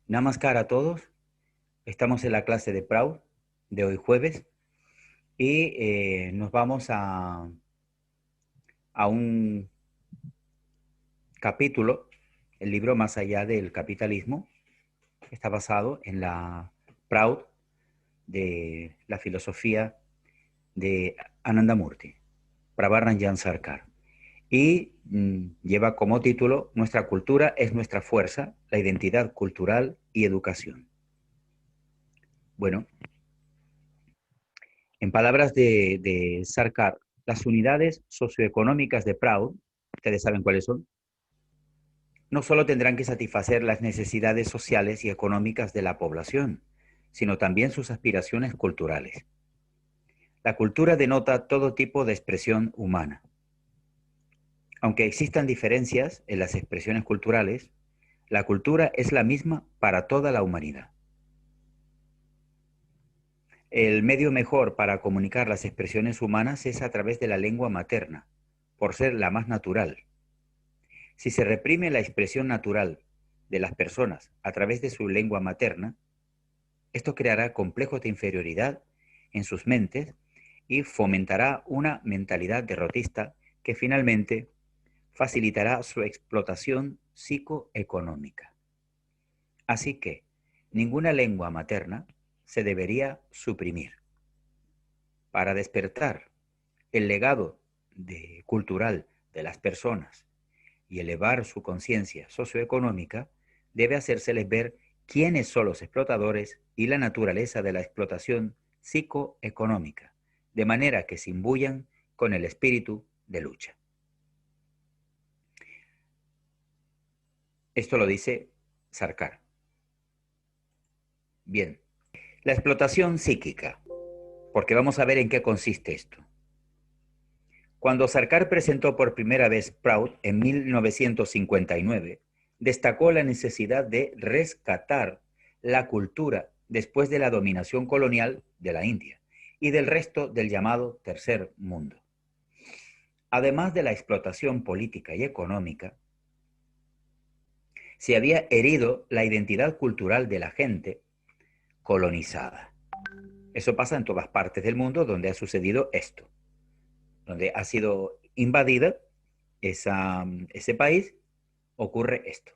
Namaskar a todos. Estamos en la clase de Proud de hoy jueves y nos vamos a un capítulo, el libro Más allá del capitalismo. Está basado en la Proud de la filosofía de Anandamurti, Prabharanjan Sarkar. Y lleva como título Nuestra cultura es nuestra fuerza, la identidad cultural y educación. Bueno, en palabras de Sarkar, las unidades socioeconómicas de Proud, ustedes saben cuáles son, no solo tendrán que satisfacer las necesidades sociales y económicas de la población, sino también sus aspiraciones culturales. La cultura denota todo tipo de expresión humana. Aunque existan diferencias en las expresiones culturales, la cultura es la misma para toda la humanidad. El medio mejor para comunicar las expresiones humanas es a través de la lengua materna, por ser la más natural. Si se reprime la expresión natural de las personas a través de su lengua materna, esto creará complejos de inferioridad en sus mentes y fomentará una mentalidad derrotista que finalmente facilitará su explotación psicoeconómica. Así que ninguna lengua materna se debería suprimir. Para despertar el legado cultural de las personas y elevar su conciencia socioeconómica, debe hacérseles ver quiénes son los explotadores y la naturaleza de la explotación psicoeconómica, de manera que se imbuyan con el espíritu de lucha. Esto lo dice Sarkar. Bien, la explotación psíquica, porque vamos a ver en qué consiste esto. Cuando Sarkar presentó por primera vez Proud en 1959, destacó la necesidad de rescatar la cultura después de la dominación colonial de la India y del resto del llamado Tercer Mundo. Además de la explotación política y económica, se había herido la identidad cultural de la gente colonizada. Eso pasa en todas partes del mundo donde ha sucedido esto, donde ha sido invadida ese país, ocurre esto.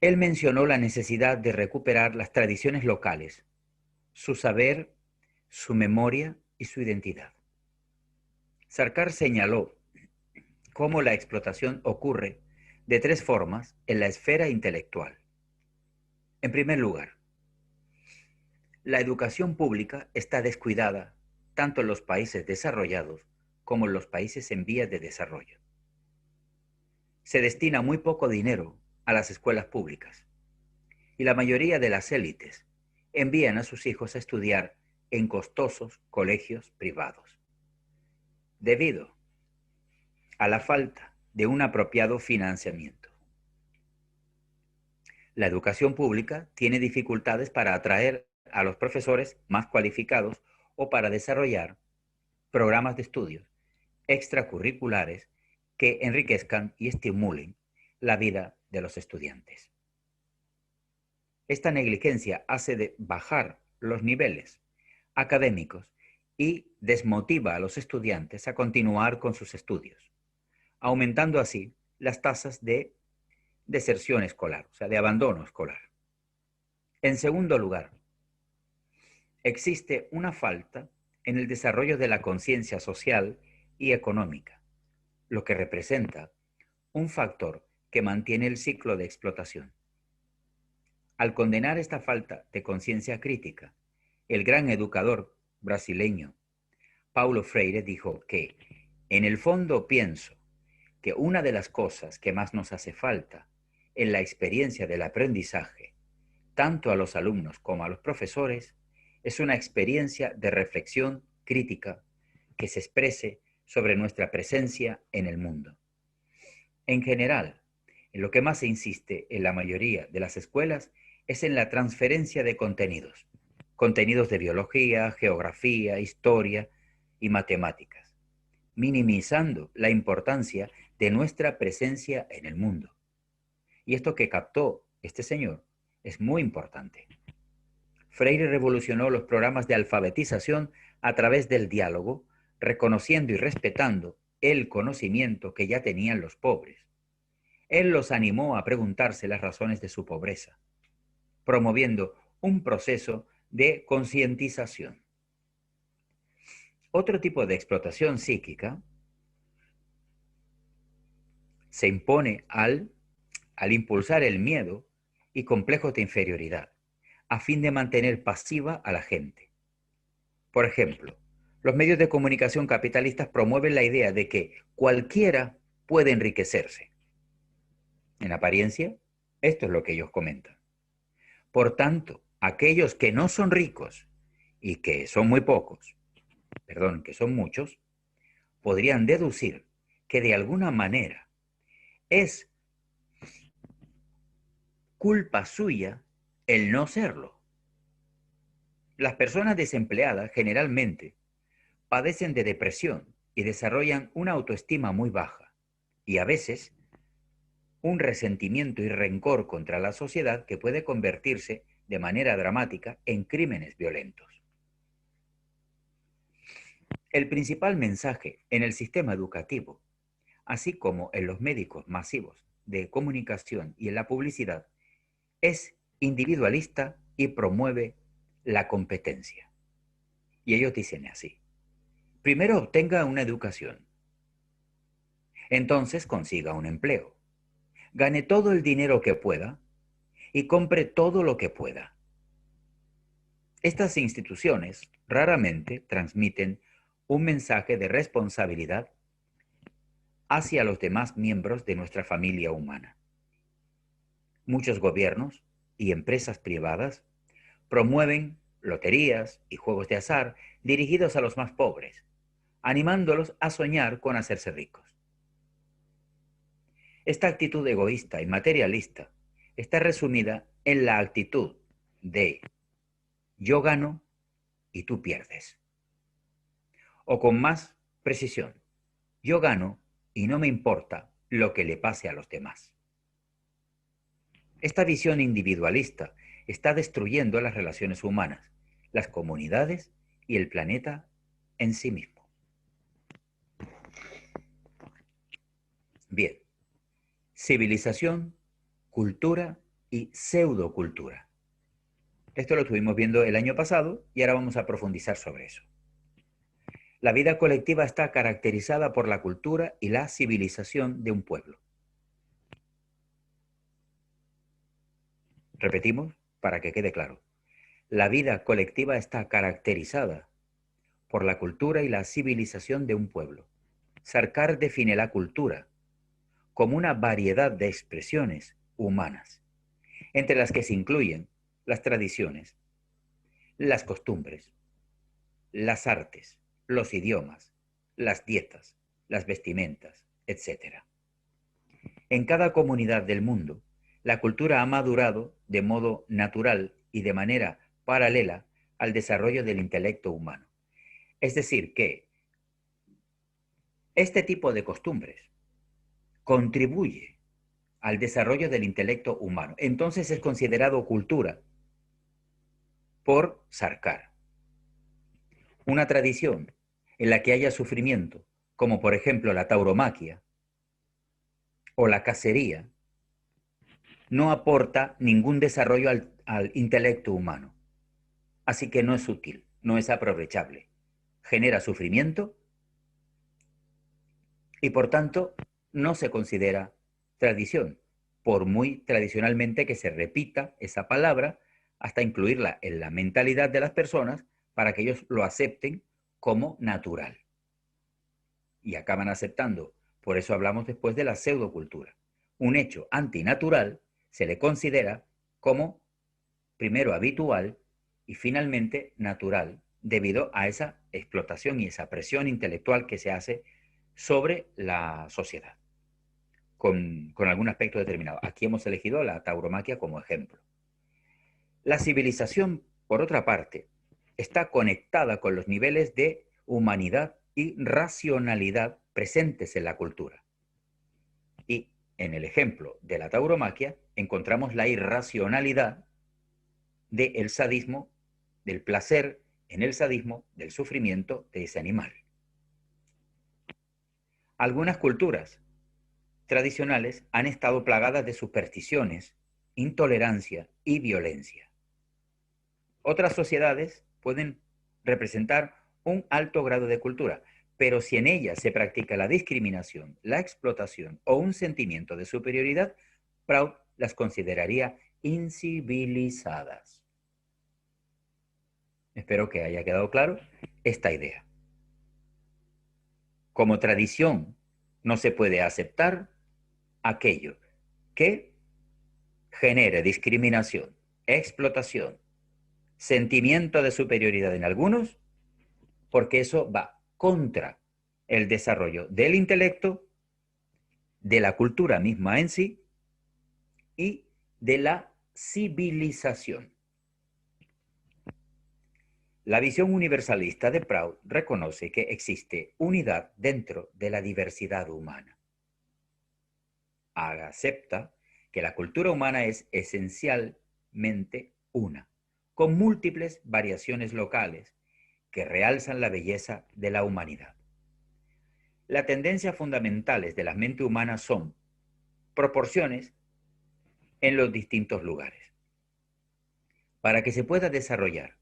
Él mencionó la necesidad de recuperar las tradiciones locales, su saber, su memoria y su identidad. Sarkar señaló cómo la explotación ocurre de tres formas en la esfera intelectual. En primer lugar, la educación pública está descuidada tanto en los países desarrollados como en los países en vías de desarrollo. Se destina muy poco dinero a las escuelas públicas y la mayoría de las élites envían a sus hijos a estudiar en costosos colegios privados, debido a la falta de un apropiado financiamiento. La educación pública tiene dificultades para atraer a los profesores más cualificados o para desarrollar programas de estudios extracurriculares que enriquezcan y estimulen la vida de los estudiantes. Esta negligencia hace bajar los niveles académicos y desmotiva a los estudiantes a continuar con sus estudios, aumentando así las tasas de deserción escolar, o sea, de abandono escolar. En segundo lugar, existe una falta en el desarrollo de la conciencia social y económica, lo que representa un factor que mantiene el ciclo de explotación. Al condenar esta falta de conciencia crítica, el gran educador brasileño Paulo Freire dijo que, en el fondo pienso que una de las cosas que más nos hace falta en la experiencia del aprendizaje, tanto a los alumnos como a los profesores, es una experiencia de reflexión crítica que se exprese sobre nuestra presencia en el mundo. En general, en lo que más se insiste en la mayoría de las escuelas es en la transferencia de contenidos, contenidos de biología, geografía, historia y matemáticas, minimizando la importancia de nuestra presencia en el mundo. Y esto que captó este señor, es muy importante. Freire revolucionó los programas de alfabetización a través del diálogo, reconociendo y respetando el conocimiento que ya tenían los pobres. Él los animó a preguntarse las razones de su pobreza, promoviendo un proceso de concientización. Otro tipo de explotación psíquica se impone al impulsar el miedo y complejos de inferioridad, a fin de mantener pasiva a la gente. Por ejemplo, los medios de comunicación capitalistas promueven la idea de que cualquiera puede enriquecerse. En apariencia, esto es lo que ellos comentan. Por tanto, aquellos que no son ricos y que son muy pocos, perdón, que son muchos, podrían deducir que de alguna manera es culpa suya el no serlo. Las personas desempleadas generalmente padecen de depresión y desarrollan una autoestima muy baja y a veces un resentimiento y rencor contra la sociedad que puede convertirse de manera dramática en crímenes violentos. El principal mensaje en el sistema educativo, así como en los médicos masivos de comunicación y en la publicidad, es individualista y promueve la competencia. Y ellos dicen así: primero obtenga una educación, entonces consiga un empleo, gane todo el dinero que pueda y compre todo lo que pueda. Estas instituciones raramente transmiten un mensaje de responsabilidad hacia los demás miembros de nuestra familia humana. Muchos gobiernos y empresas privadas promueven loterías y juegos de azar dirigidos a los más pobres, animándolos a soñar con hacerse ricos. Esta actitud egoísta y materialista está resumida en la actitud de yo gano y tú pierdes. O con más precisión, yo gano y no me importa lo que le pase a los demás. Esta visión individualista está destruyendo las relaciones humanas, las comunidades y el planeta en sí mismo. Bien, civilización, cultura y pseudocultura. Esto lo estuvimos viendo el año pasado y ahora vamos a profundizar sobre eso. La vida colectiva está caracterizada por la cultura y la civilización de un pueblo. Repetimos para que quede claro. La vida colectiva está caracterizada por la cultura y la civilización de un pueblo. Sarkar define la cultura como una variedad de expresiones humanas, entre las que se incluyen las tradiciones, las costumbres, las artes, los idiomas, las dietas, las vestimentas, etc. En cada comunidad del mundo, la cultura ha madurado de modo natural y de manera paralela al desarrollo del intelecto humano. Es decir, que este tipo de costumbres contribuye al desarrollo del intelecto humano. Entonces es considerado cultura por Sarkar. Una tradición en la que haya sufrimiento, como por ejemplo la tauromaquia o la cacería, no aporta ningún desarrollo al intelecto humano. Así que no es útil, no es aprovechable. Genera sufrimiento y por tanto no se considera tradición, por muy tradicionalmente que se repita esa palabra hasta incluirla en la mentalidad de las personas para que ellos lo acepten como natural. Y acaban aceptando. Por eso hablamos después de la pseudocultura. Un hecho antinatural se le considera como primero habitual y finalmente natural, debido a esa explotación y esa presión intelectual que se hace sobre la sociedad, con algún aspecto determinado. Aquí hemos elegido la tauromaquia como ejemplo. La civilización, por otra parte, está conectada con los niveles de humanidad y racionalidad presentes en la cultura. Y En el ejemplo de la tauromaquia encontramos la irracionalidad del sadismo, del placer en el sadismo, del sufrimiento de ese animal. Algunas culturas tradicionales han estado plagadas de supersticiones, intolerancia y violencia. Otras sociedades pueden representar un alto grado de cultura, pero si en ellas se practica la discriminación, la explotación o un sentimiento de superioridad, Proud las consideraría incivilizadas. Espero que haya quedado claro esta idea. Como tradición, no se puede aceptar aquello que genere discriminación, explotación, sentimiento de superioridad en algunos, porque eso va contra el desarrollo del intelecto, de la cultura misma en sí y de la civilización. La visión universalista de Proud reconoce que existe unidad dentro de la diversidad humana. Acepta que la cultura humana es esencialmente una, con múltiples variaciones locales que realzan la belleza de la humanidad. Las tendencias fundamentales de la mente humana son proporciones en los distintos lugares. Para que se pueda desarrollar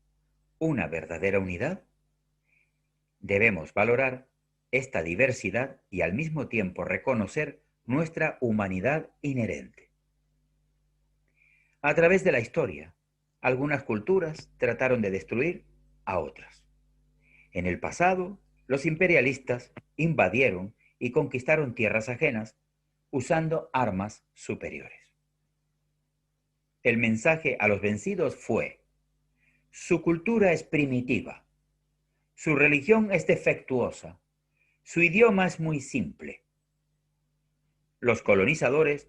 una verdadera unidad, debemos valorar esta diversidad y al mismo tiempo reconocer nuestra humanidad inherente. A través de la historia, algunas culturas trataron de destruir a otras. En el pasado, los imperialistas invadieron y conquistaron tierras ajenas usando armas superiores. El mensaje a los vencidos fue: su cultura es primitiva, su religión es defectuosa, su idioma es muy simple. Los colonizadores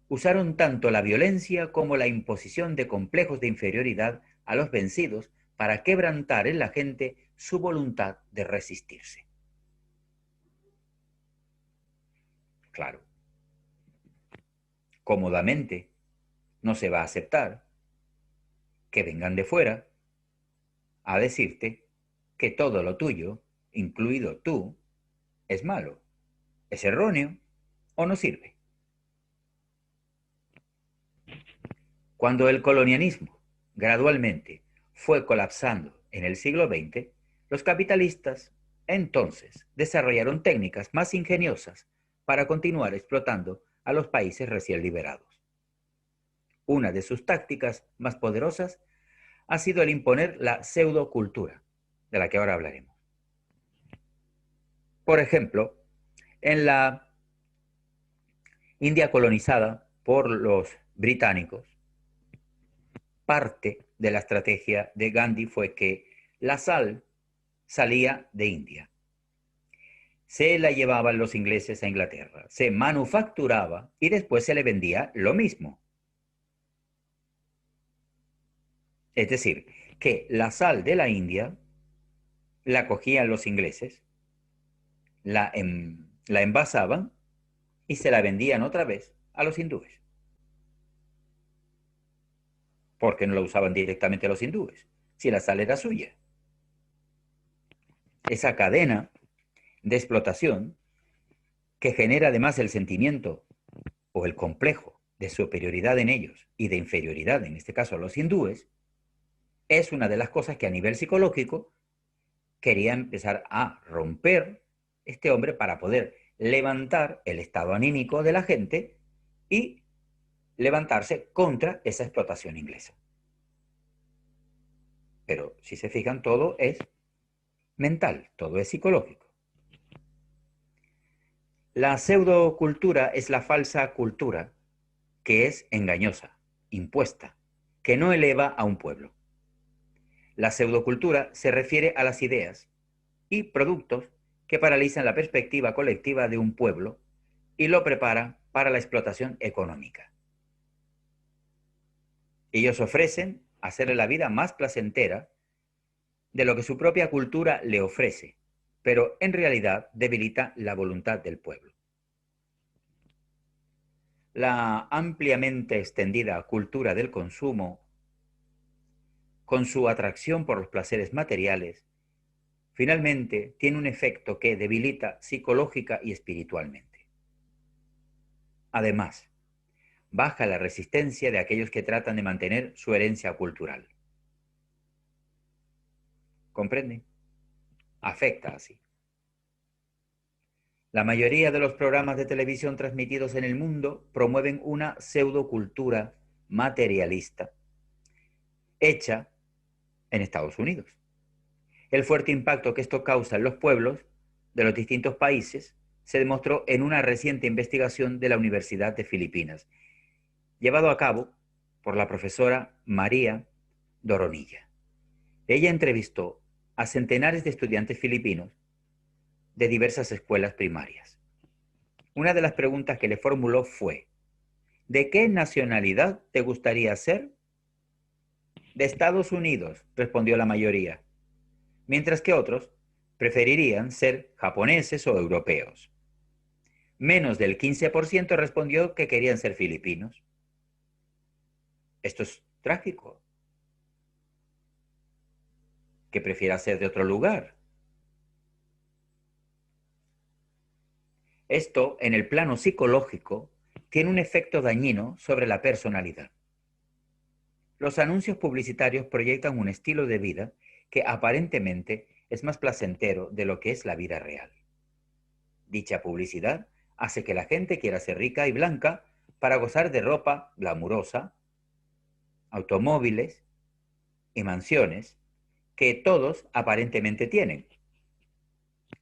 usaron tanto la violencia como la imposición de complejos de inferioridad a los vencidos para quebrantar en la gente su voluntad de resistirse. Claro, cómodamente no se va a aceptar que vengan de fuera a decirte que todo lo tuyo, incluido tú, es malo, es erróneo o no sirve. Cuando el colonialismo gradualmente fue colapsando en el siglo XX, los capitalistas entonces desarrollaron técnicas más ingeniosas para continuar explotando a los países recién liberados. Una de sus tácticas más poderosas ha sido el imponer la pseudocultura, de la que ahora hablaremos. Por ejemplo, en la India colonizada por los británicos, parte de la estrategia de Gandhi fue que la sal salía de India. Se la llevaban los ingleses a Inglaterra, se manufacturaba y después se le vendía lo mismo. Es decir, que la sal de la India la cogían los ingleses, la envasaban y se la vendían otra vez a los hindúes. Porque no la usaban directamente los hindúes, si la sal era suya. Esa cadena de explotación que genera además el sentimiento o el complejo de superioridad en ellos y de inferioridad, en este caso a los hindúes, es una de las cosas que a nivel psicológico quería empezar a romper este hombre para poder levantar el estado anímico de la gente y levantarse contra esa explotación inglesa. Pero si se fijan, todo es mental, todo es psicológico. La pseudocultura es la falsa cultura que es engañosa, impuesta, que no eleva a un pueblo. La pseudocultura se refiere a las ideas y productos que paralizan la perspectiva colectiva de un pueblo y lo preparan para la explotación económica. Ellos ofrecen hacerle la vida más placentera de lo que su propia cultura le ofrece, pero en realidad debilita la voluntad del pueblo. La ampliamente extendida cultura del consumo, con su atracción por los placeres materiales, finalmente tiene un efecto que debilita psicológica y espiritualmente. Además, baja la resistencia de aquellos que tratan de mantener su herencia cultural. ¿Comprende? Afecta así. La mayoría de los programas de televisión transmitidos en el mundo promueven una pseudocultura materialista hecha en Estados Unidos. El fuerte impacto que esto causa en los pueblos de los distintos países se demostró en una reciente investigación de la Universidad de Filipinas, llevado a cabo por la profesora María Doronilla. Ella entrevistó a centenares de estudiantes filipinos de diversas escuelas primarias. Una de las preguntas que le formuló fue: ¿de qué nacionalidad te gustaría ser? De Estados Unidos, respondió la mayoría, mientras que otros preferirían ser japoneses o europeos. Menos del 15% respondió que querían ser filipinos. Esto es trágico. Que prefiera ser de otro lugar. Esto, en el plano psicológico, tiene un efecto dañino sobre la personalidad. Los anuncios publicitarios proyectan un estilo de vida que aparentemente es más placentero de lo que es la vida real. Dicha publicidad hace que la gente quiera ser rica y blanca para gozar de ropa glamurosa, automóviles y mansiones que todos aparentemente tienen,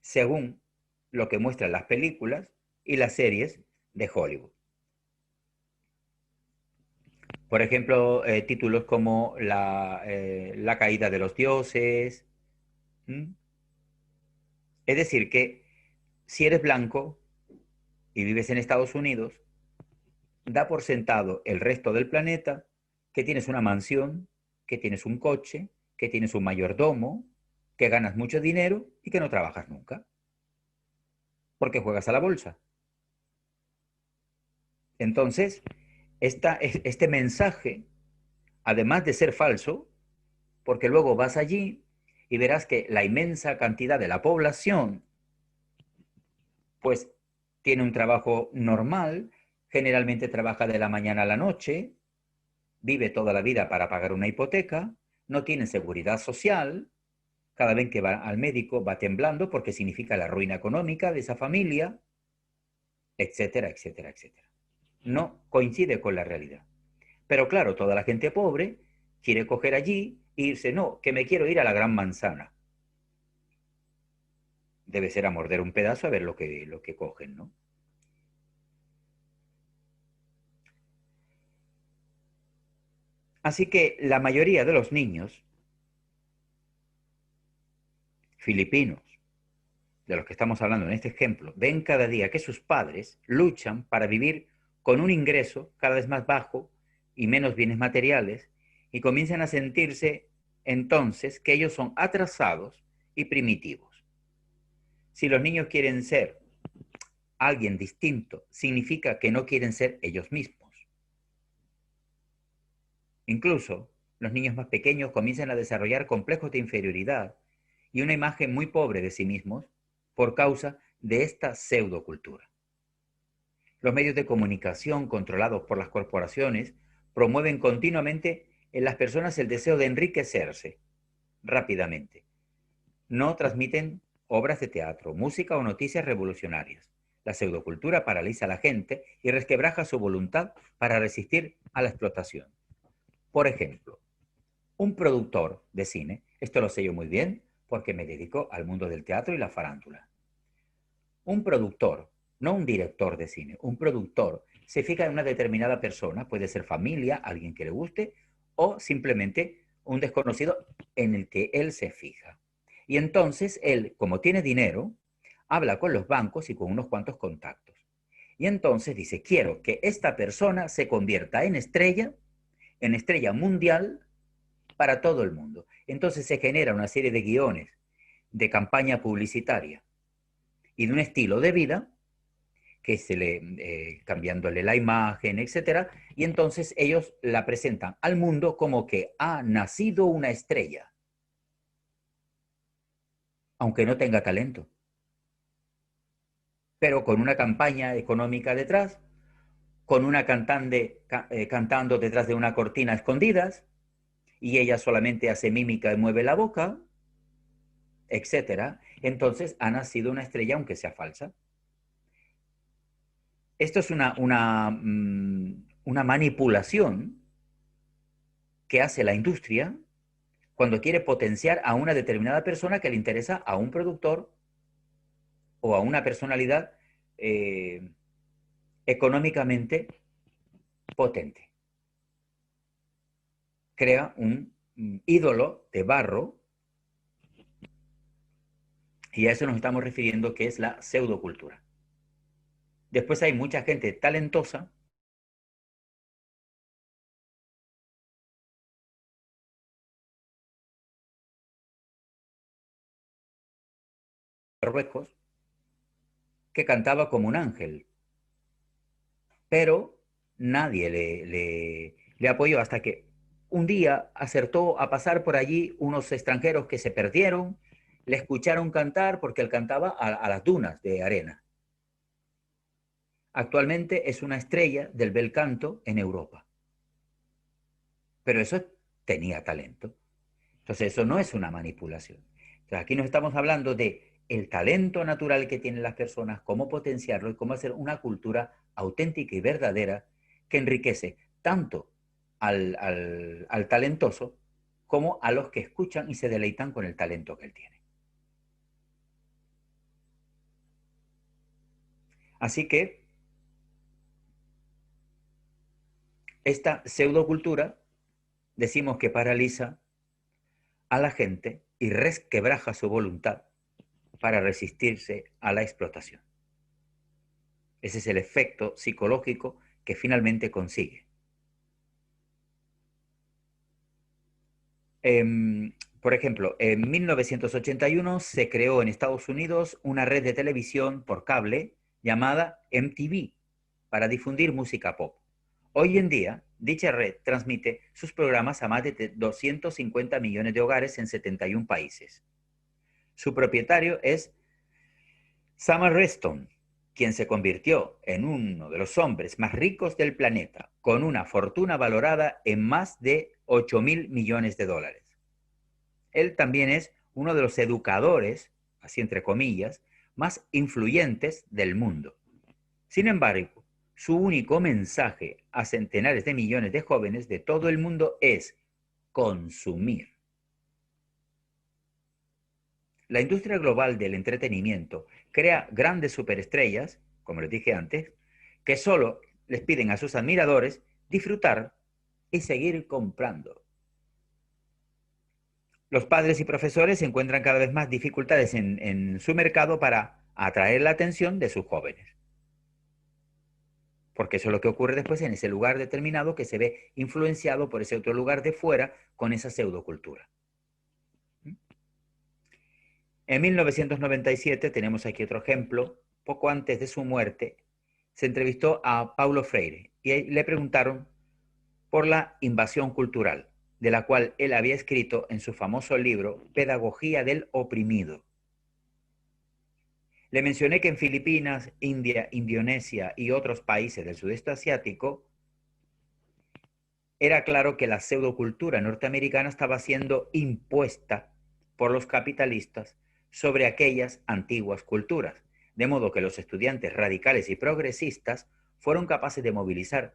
según lo que muestran las películas y las series de Hollywood. Por ejemplo, títulos como la caída de los dioses. ¿Mm? Es decir, que si eres blanco y vives en Estados Unidos, da por sentado el resto del planeta que tienes una mansión, que tienes un coche, que tienes un mayordomo, que ganas mucho dinero y que no trabajas nunca, porque juegas a la bolsa. Entonces, este mensaje, además de ser falso, porque luego vas allí y verás que la inmensa cantidad de la población, pues, tiene un trabajo normal, generalmente trabaja de la mañana a la noche, vive toda la vida para pagar una hipoteca, no tiene seguridad social, cada vez que va al médico va temblando porque significa la ruina económica de esa familia, etcétera, etcétera, etcétera. No coincide con la realidad. Pero claro, toda la gente pobre quiere coger allí e irse, no, que me quiero ir a la gran manzana. Debe ser a morder un pedazo a ver lo que cogen, ¿no? Así que la mayoría de los niños filipinos, de los que estamos hablando en este ejemplo, ven cada día que sus padres luchan para vivir con un ingreso cada vez más bajo y menos bienes materiales y comienzan a sentirse entonces que ellos son atrasados y primitivos. Si los niños quieren ser alguien distinto, significa que no quieren ser ellos mismos. Incluso los niños más pequeños comienzan a desarrollar complejos de inferioridad y una imagen muy pobre de sí mismos por causa de esta pseudocultura. Los medios de comunicación controlados por las corporaciones promueven continuamente en las personas el deseo de enriquecerse rápidamente. No transmiten obras de teatro, música o noticias revolucionarias. La pseudocultura paraliza a la gente y resquebraja su voluntad para resistir a la explotación. Por ejemplo, un productor de cine, esto lo sé yo muy bien porque me dedico al mundo del teatro y la farándula. Un productor, no un director de cine, un productor se fija en una determinada persona, puede ser familia, alguien que le guste, o simplemente un desconocido en el que él se fija. Y entonces él, como tiene dinero, habla con los bancos y con unos cuantos contactos. Y entonces dice, quiero que esta persona se convierta en estrella mundial para todo el mundo. Entonces se genera una serie de guiones de campaña publicitaria y de un estilo de vida que cambiándole la imagen, etcétera, y entonces ellos la presentan al mundo como que ha nacido una estrella, aunque no tenga talento, pero con una campaña económica detrás, con una cantante cantando detrás de una cortina a escondidas, y ella solamente hace mímica y mueve la boca, etcétera. Entonces ha nacido una estrella, aunque sea falsa. Esto es una manipulación que hace la industria cuando quiere potenciar a una determinada persona que le interesa a un productor o a una personalidad eh, económicamente potente. Crea un ídolo de barro, y a eso nos estamos refiriendo, que es la pseudocultura. Después hay mucha gente talentosa Marruecos que cantaba como un ángel, pero nadie le apoyó hasta que un día acertó a pasar por allí unos extranjeros que se perdieron, le escucharon cantar porque él cantaba a las dunas de arena. Actualmente es una estrella del bel canto en Europa, pero eso tenía talento. Entonces eso no es una manipulación. Entonces aquí nos estamos hablando de el talento natural que tienen las personas, cómo potenciarlo y cómo hacer una cultura auténtica y verdadera que enriquece tanto al talentoso como a los que escuchan y se deleitan con el talento que él tiene. Así que esta pseudocultura decimos que paraliza a la gente y resquebraja su voluntad para resistirse a la explotación. Ese es el efecto psicológico que finalmente consigue. Por ejemplo, en 1981 se creó en Estados Unidos una red de televisión por cable llamada MTV para difundir música pop. Hoy en día, dicha red transmite sus programas a más de 250 millones de hogares en 71 países. Su propietario es Sam Reston, quien se convirtió en uno de los hombres más ricos del planeta, con una fortuna valorada en más de 8.000 millones de dólares. Él también es uno de los educadores, así entre comillas, más influyentes del mundo. Sin embargo, su único mensaje a centenares de millones de jóvenes de todo el mundo es consumir. La industria global del entretenimiento crea grandes superestrellas, como les dije antes, que solo les piden a sus admiradores disfrutar y seguir comprando. Los padres y profesores encuentran cada vez más dificultades en su mercado para atraer la atención de sus jóvenes. Porque eso es lo que ocurre después en ese lugar determinado que se ve influenciado por ese otro lugar de fuera con esa pseudocultura. En 1997 tenemos aquí otro ejemplo. Poco antes de su muerte, se entrevistó a Paulo Freire y le preguntaron por la invasión cultural, de la cual él había escrito en su famoso libro Pedagogía del Oprimido. Le mencioné que en Filipinas, India, Indonesia y otros países del sudeste asiático era claro que la pseudocultura norteamericana estaba siendo impuesta por los capitalistas sobre aquellas antiguas culturas, de modo que los estudiantes radicales y progresistas fueron capaces de movilizar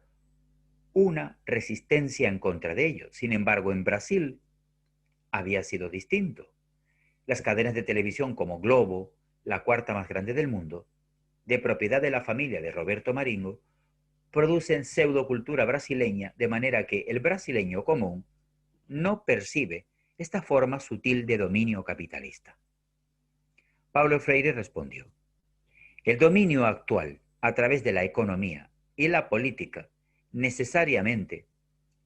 una resistencia en contra de ello. Sin embargo, en Brasil había sido distinto. Las cadenas de televisión como Globo, la cuarta más grande del mundo, de propiedad de la familia de Roberto Marinho, producen pseudocultura brasileña de manera que el brasileño común no percibe esta forma sutil de dominio capitalista. Paulo Freire respondió: el dominio actual a través de la economía y la política necesariamente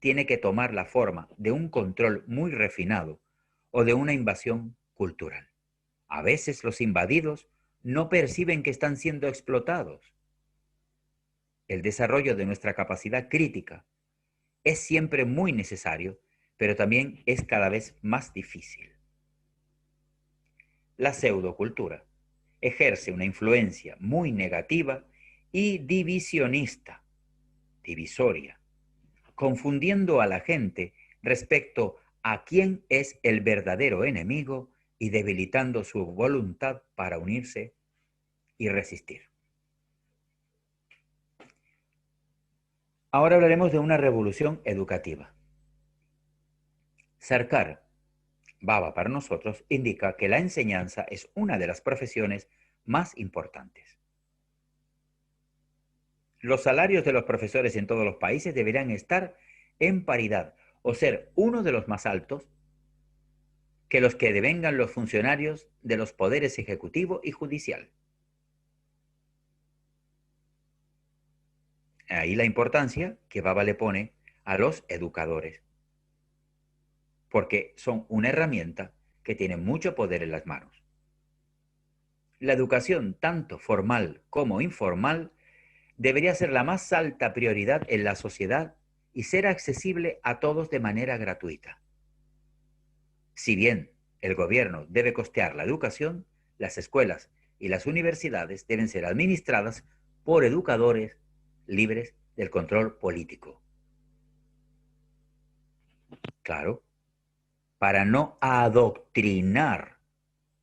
tiene que tomar la forma de un control muy refinado o de una invasión cultural. A veces los invadidos no perciben que están siendo explotados. el desarrollo de nuestra capacidad crítica es siempre muy necesario, pero también es cada vez más difícil. La pseudocultura ejerce una influencia muy negativa y divisionista, divisoria, confundiendo a la gente respecto a quién es el verdadero enemigo y debilitando su voluntad para unirse y resistir. Ahora hablaremos de una revolución educativa. Sarkar, Baba para nosotros, indica que la enseñanza es una de las profesiones más importantes. Los salarios de los profesores en todos los países deberían estar en paridad o ser uno de los más altos que los que devengan los funcionarios de los poderes ejecutivo y judicial. Ahí la importancia que Baba le pone a los educadores, porque son una herramienta que tiene mucho poder en las manos. La educación, tanto formal como informal, debería ser la más alta prioridad en la sociedad y ser accesible a todos de manera gratuita. Si bien el gobierno debe costear la educación, las escuelas y las universidades deben ser administradas por educadores libres del control político. Claro, para no adoctrinar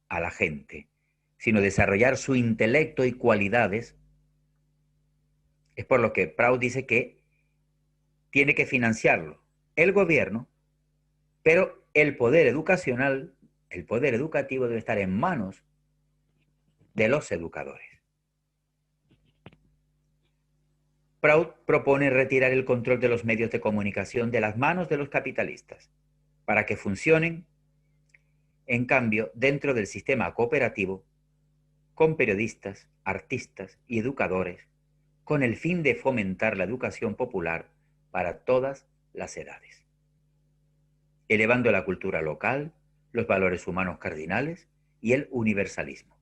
a la gente, sino desarrollar su intelecto y cualidades. Es por lo que Proud dice que tiene que financiarlo el gobierno, pero el poder educacional, el poder educativo debe estar en manos de los educadores. Proud propone retirar el control de los medios de comunicación de las manos de los capitalistas para que funcionen, en cambio, dentro del sistema cooperativo, con periodistas, artistas y educadores, con el fin de fomentar la educación popular para todas las edades, elevando la cultura local, los valores humanos cardinales y el universalismo.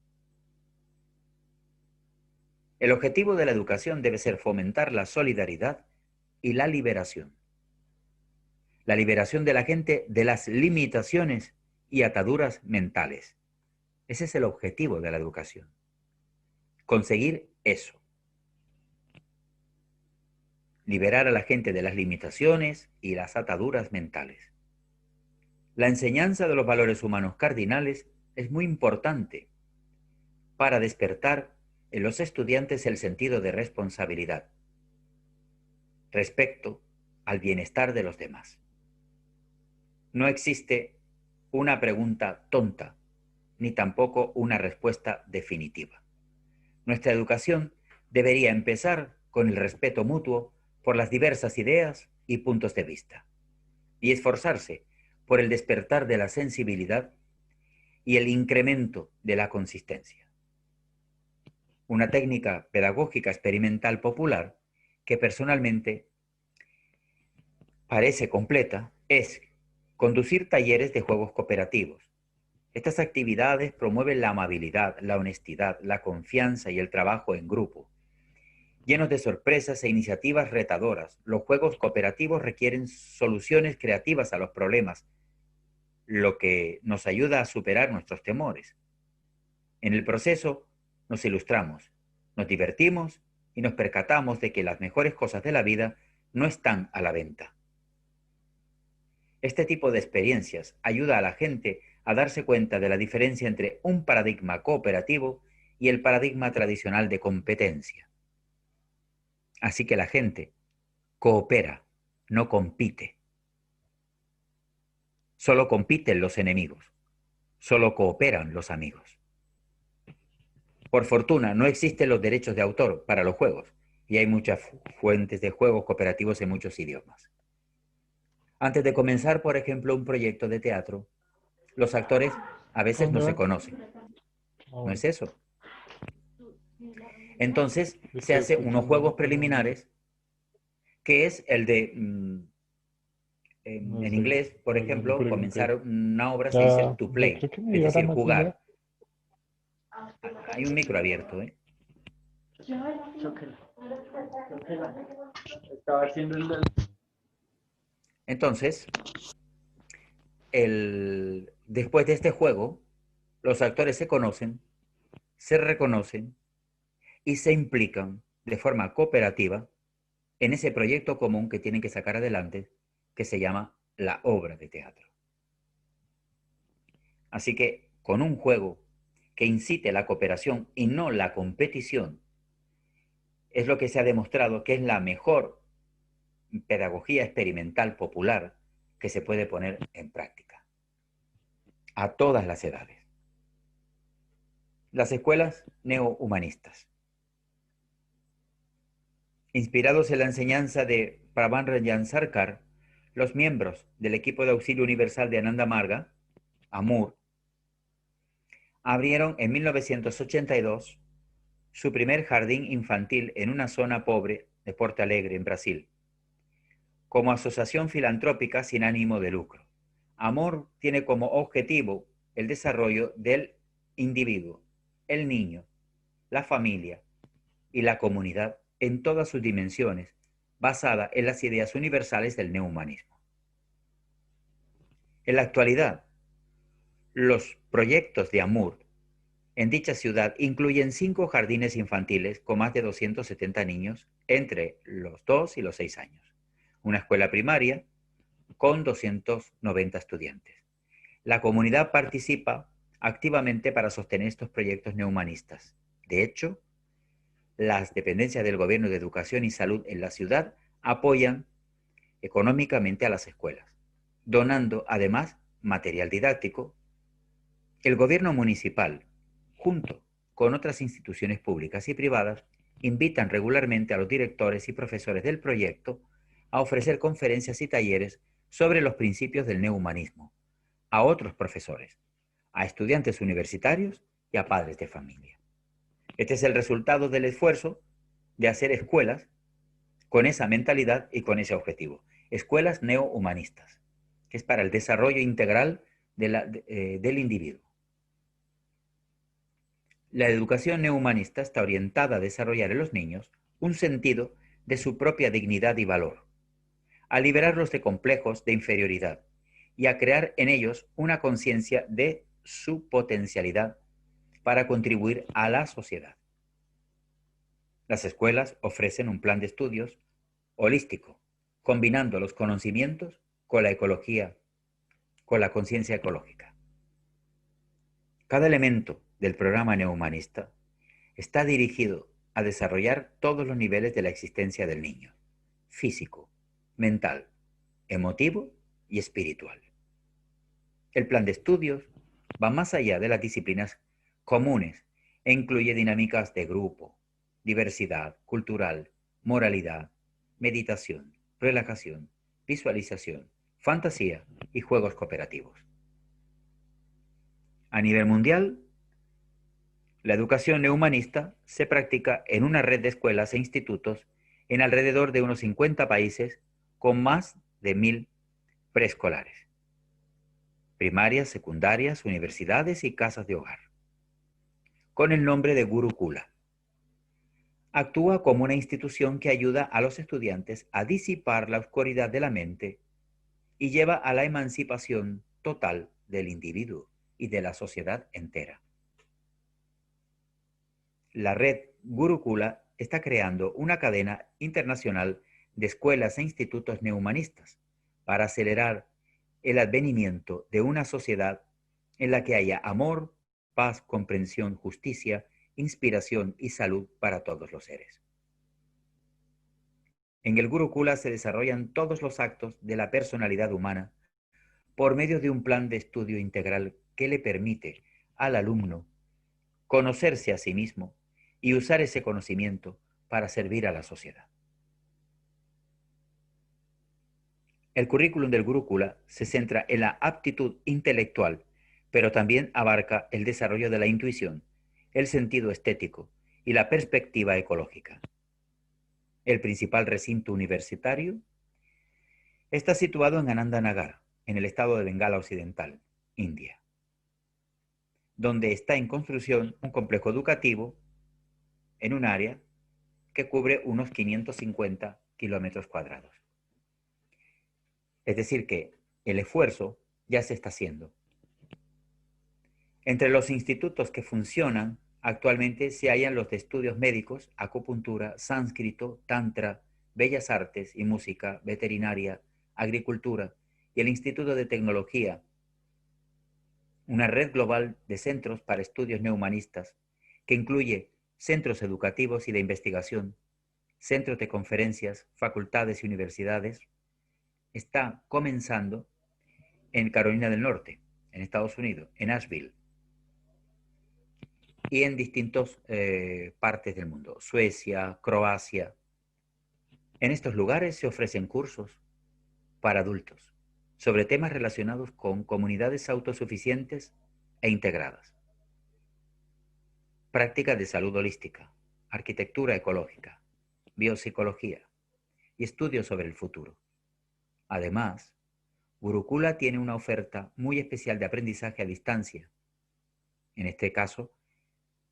El objetivo de la educación debe ser fomentar la solidaridad y la liberación. La liberación de la gente de las limitaciones y ataduras mentales. Ese es el objetivo de la educación. Conseguir eso. Liberar a la gente de las limitaciones y las ataduras mentales. La enseñanza de los valores humanos cardinales es muy importante para despertar en los estudiantes el sentido de responsabilidad respecto al bienestar de los demás. No existe una pregunta tonta, ni tampoco una respuesta definitiva. Nuestra educación debería empezar con el respeto mutuo por las diversas ideas y puntos de vista, y esforzarse por el despertar de la sensibilidad y el incremento de la consistencia. Una técnica pedagógica experimental popular que personalmente parece completa es conducir talleres de juegos cooperativos. Estas actividades promueven la amabilidad, la honestidad, la confianza y el trabajo en grupo. Llenos de sorpresas e iniciativas retadoras, los juegos cooperativos requieren soluciones creativas a los problemas, lo que nos ayuda a superar nuestros temores. En el proceso nos ilustramos, nos divertimos y nos percatamos de que las mejores cosas de la vida no están a la venta. Este tipo de experiencias ayuda a la gente a darse cuenta de la diferencia entre un paradigma cooperativo y el paradigma tradicional de competencia. Así que la gente coopera, no compite. Solo compiten los enemigos, solo cooperan los amigos. Por fortuna, no existen los derechos de autor para los juegos y hay muchas fuentes de juegos cooperativos en muchos idiomas. Antes de comenzar, por ejemplo, un proyecto de teatro, los actores a veces no se conocen. ¿No es eso? Entonces, se hacen unos juegos preliminares, que es el de, en inglés, por ejemplo, comenzar una obra se dice to play, es decir, jugar. Hay un micro abierto, ¿eh? Estaba haciendo Entonces, después de este juego, los actores se conocen, se reconocen y se implican de forma cooperativa en ese proyecto común que tienen que sacar adelante, que se llama la obra de teatro. Así que con un juego que incite la cooperación y no la competición, es lo que se ha demostrado que es la mejor pedagogía experimental popular que se puede poner en práctica a todas las edades. Las escuelas neohumanistas. Inspirados en la enseñanza de Prabhakranjan Sarkar, los miembros del equipo de auxilio universal de Ananda Marga, AMUR, abrieron en 1982 su primer jardín infantil en una zona pobre de Porto Alegre, en Brasil, como asociación filantrópica sin ánimo de lucro. AMUR tiene como objetivo el desarrollo del individuo, el niño, la familia y la comunidad en todas sus dimensiones, basada en las ideas universales del neohumanismo. En la actualidad, los proyectos de AMUR en dicha ciudad incluyen 5 jardines infantiles con más de 270 niños entre los 2 y los 6 años, una escuela primaria con 290 estudiantes. La comunidad participa activamente para sostener estos proyectos neohumanistas. De hecho, las dependencias del Gobierno de Educación y Salud en la ciudad apoyan económicamente a las escuelas, donando además material didáctico. El gobierno municipal, junto con otras instituciones públicas y privadas, invitan regularmente a los directores y profesores del proyecto a ofrecer conferencias y talleres sobre los principios del neohumanismo a otros profesores, a estudiantes universitarios y a padres de familia. Este es el resultado del esfuerzo de hacer escuelas con esa mentalidad y con ese objetivo. Escuelas neohumanistas, que es para el desarrollo integral del individuo. La educación neohumanista está orientada a desarrollar en los niños un sentido de su propia dignidad y valor, a liberarlos de complejos de inferioridad y a crear en ellos una conciencia de su potencialidad para contribuir a la sociedad. Las escuelas ofrecen un plan de estudios holístico, combinando los conocimientos con la ecología, con la conciencia ecológica. Cada elemento del programa neohumanista está dirigido a desarrollar todos los niveles de la existencia del niño: físico, mental, emotivo y espiritual. El plan de estudios va más allá de las disciplinas comunes e incluye dinámicas de grupo, diversidad cultural, moralidad, meditación, relajación, visualización, fantasía y juegos cooperativos. A nivel mundial, la educación neohumanista se practica en una red de escuelas e institutos en alrededor de unos 50 países con más de 1000 preescolares, primarias, secundarias, universidades y casas de hogar, con el nombre de Gurukula. Actúa como una institución que ayuda a los estudiantes a disipar la oscuridad de la mente y lleva a la emancipación total del individuo y de la sociedad entera. La red Gurukula está creando una cadena internacional de escuelas e institutos neohumanistas para acelerar el advenimiento de una sociedad en la que haya amor, paz, comprensión, justicia, inspiración y salud para todos los seres. En el Gurukula se desarrollan todos los actos de la personalidad humana por medio de un plan de estudio integral que le permite al alumno conocerse a sí mismo y usar ese conocimiento para servir a la sociedad. El currículum del Gurukula se centra en la aptitud intelectual, pero también abarca el desarrollo de la intuición, el sentido estético y la perspectiva ecológica. El principal recinto universitario está situado en Ananda Nagar, en el estado de Bengala Occidental, India, donde está en construcción un complejo educativo en un área que cubre unos 550 kilómetros cuadrados. Es decir, que el esfuerzo ya se está haciendo. Entre los institutos que funcionan actualmente se hallan los de estudios médicos, acupuntura, sánscrito, tantra, bellas artes y música, veterinaria, agricultura y el Instituto de Tecnología, una red global de centros para estudios neohumanistas que incluye centros educativos y de investigación, centros de conferencias, facultades y universidades, está comenzando en Carolina del Norte, en Estados Unidos, en Asheville, y en distintas partes del mundo, Suecia, Croacia. En estos lugares se ofrecen cursos para adultos sobre temas relacionados con comunidades autosuficientes e integradas, prácticas de salud holística, arquitectura ecológica, biopsicología y estudios sobre el futuro. Además, Gurukula tiene una oferta muy especial de aprendizaje a distancia, en este caso,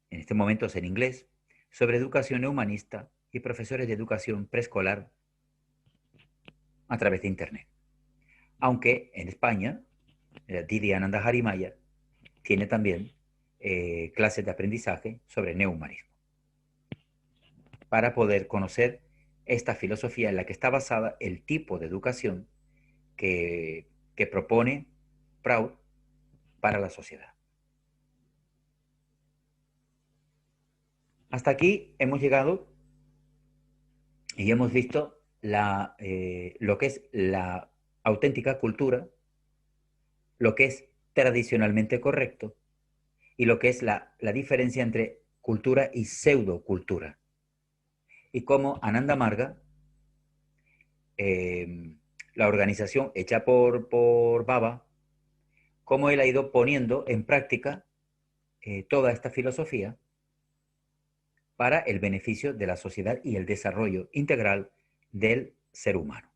en este momento es en inglés, sobre educación humanista y profesores de educación preescolar a través de Internet. Aunque en España, Didi Ananda Harimaya tiene también clases de aprendizaje sobre neuhumanismo, para poder conocer esta filosofía en la que está basada el tipo de educación que propone Proud para la sociedad. Hasta aquí hemos llegado y hemos visto lo que es la auténtica cultura, lo que es tradicionalmente correcto y lo que es la diferencia entre cultura y pseudocultura. Y cómo Ananda Marga, la organización hecha por Baba, cómo él ha ido poniendo en práctica toda esta filosofía para el beneficio de la sociedad y el desarrollo integral del ser humano.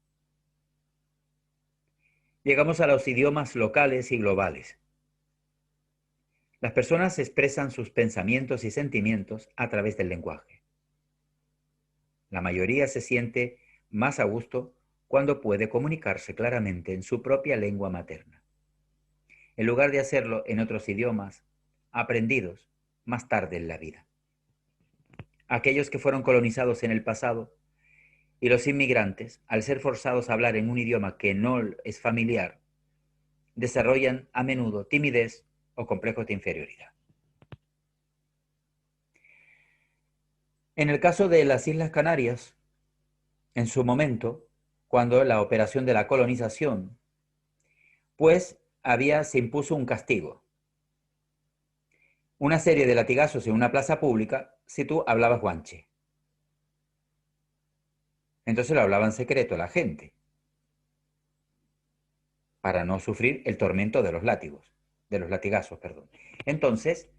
Llegamos a los idiomas locales y globales. Las personas expresan sus pensamientos y sentimientos a través del lenguaje. La mayoría se siente más a gusto cuando puede comunicarse claramente en su propia lengua materna, en lugar de hacerlo en otros idiomas aprendidos más tarde en la vida. Aquellos que fueron colonizados en el pasado y los inmigrantes, al ser forzados a hablar en un idioma que no es familiar, desarrollan a menudo timidez o complejos de inferioridad. En el caso de las Islas Canarias, en su momento, cuando la operación de la colonización, pues se impuso un castigo. Una serie de latigazos en una plaza pública si tú hablabas guanche. Entonces lo hablaba en secreto la gente, para no sufrir el tormento de los latigazos, perdón. Entonces,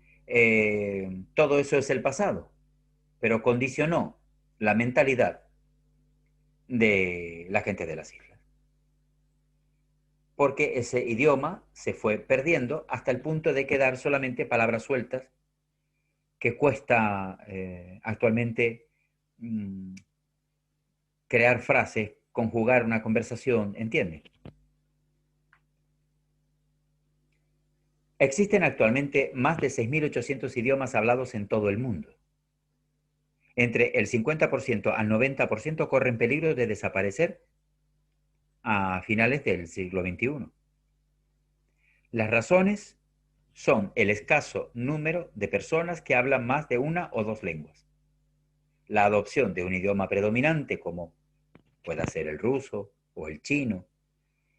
todo eso es el pasado, pero condicionó la mentalidad de la gente de las islas. Porque ese idioma se fue perdiendo hasta el punto de quedar solamente palabras sueltas que cuesta actualmente crear frases, conjugar una conversación, ¿entiendes? Existen actualmente más de 6.800 idiomas hablados en todo el mundo. Entre el 50% al 90% corren peligro de desaparecer a finales del siglo XXI. Las razones son el escaso número de personas que hablan más de una o dos lenguas, la adopción de un idioma predominante como pueda ser el ruso o el chino,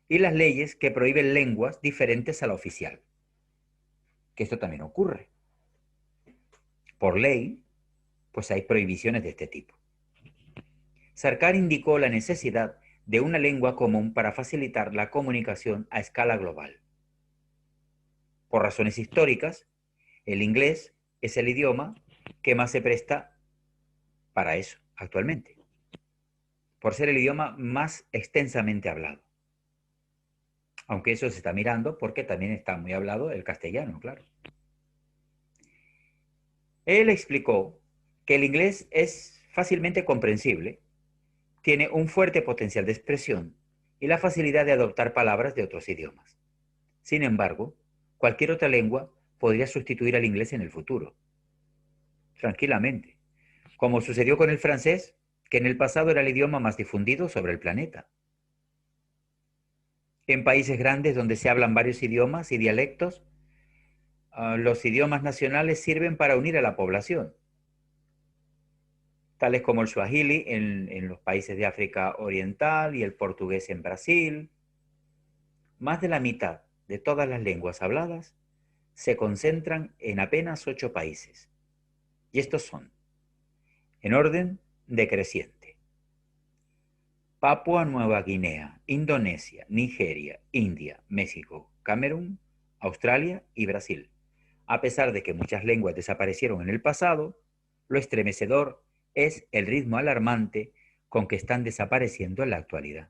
y las leyes que prohíben lenguas diferentes a la oficial. Que esto también ocurre. Por ley, pues hay prohibiciones de este tipo. Sarkar indicó la necesidad de una lengua común para facilitar la comunicación a escala global. Por razones históricas, el inglés es el idioma que más se presta para eso actualmente, por ser el idioma más extensamente hablado. Aunque eso se está mirando porque también está muy hablado el castellano, claro. Él explicó que el inglés es fácilmente comprensible, tiene un fuerte potencial de expresión y la facilidad de adoptar palabras de otros idiomas. Sin embargo, cualquier otra lengua podría sustituir al inglés en el futuro, tranquilamente, como sucedió con el francés, que en el pasado era el idioma más difundido sobre el planeta. En países grandes donde se hablan varios idiomas y dialectos, los idiomas nacionales sirven para unir a la población, tales como el suajili en los países de África Oriental y el portugués en Brasil. Más de la mitad de todas las lenguas habladas se concentran en apenas 8 países. Y estos son, en orden decreciente: Papua Nueva Guinea, Indonesia, Nigeria, India, México, Camerún, Australia y Brasil. A pesar de que muchas lenguas desaparecieron en el pasado, lo estremecedor es el ritmo alarmante con que están desapareciendo en la actualidad.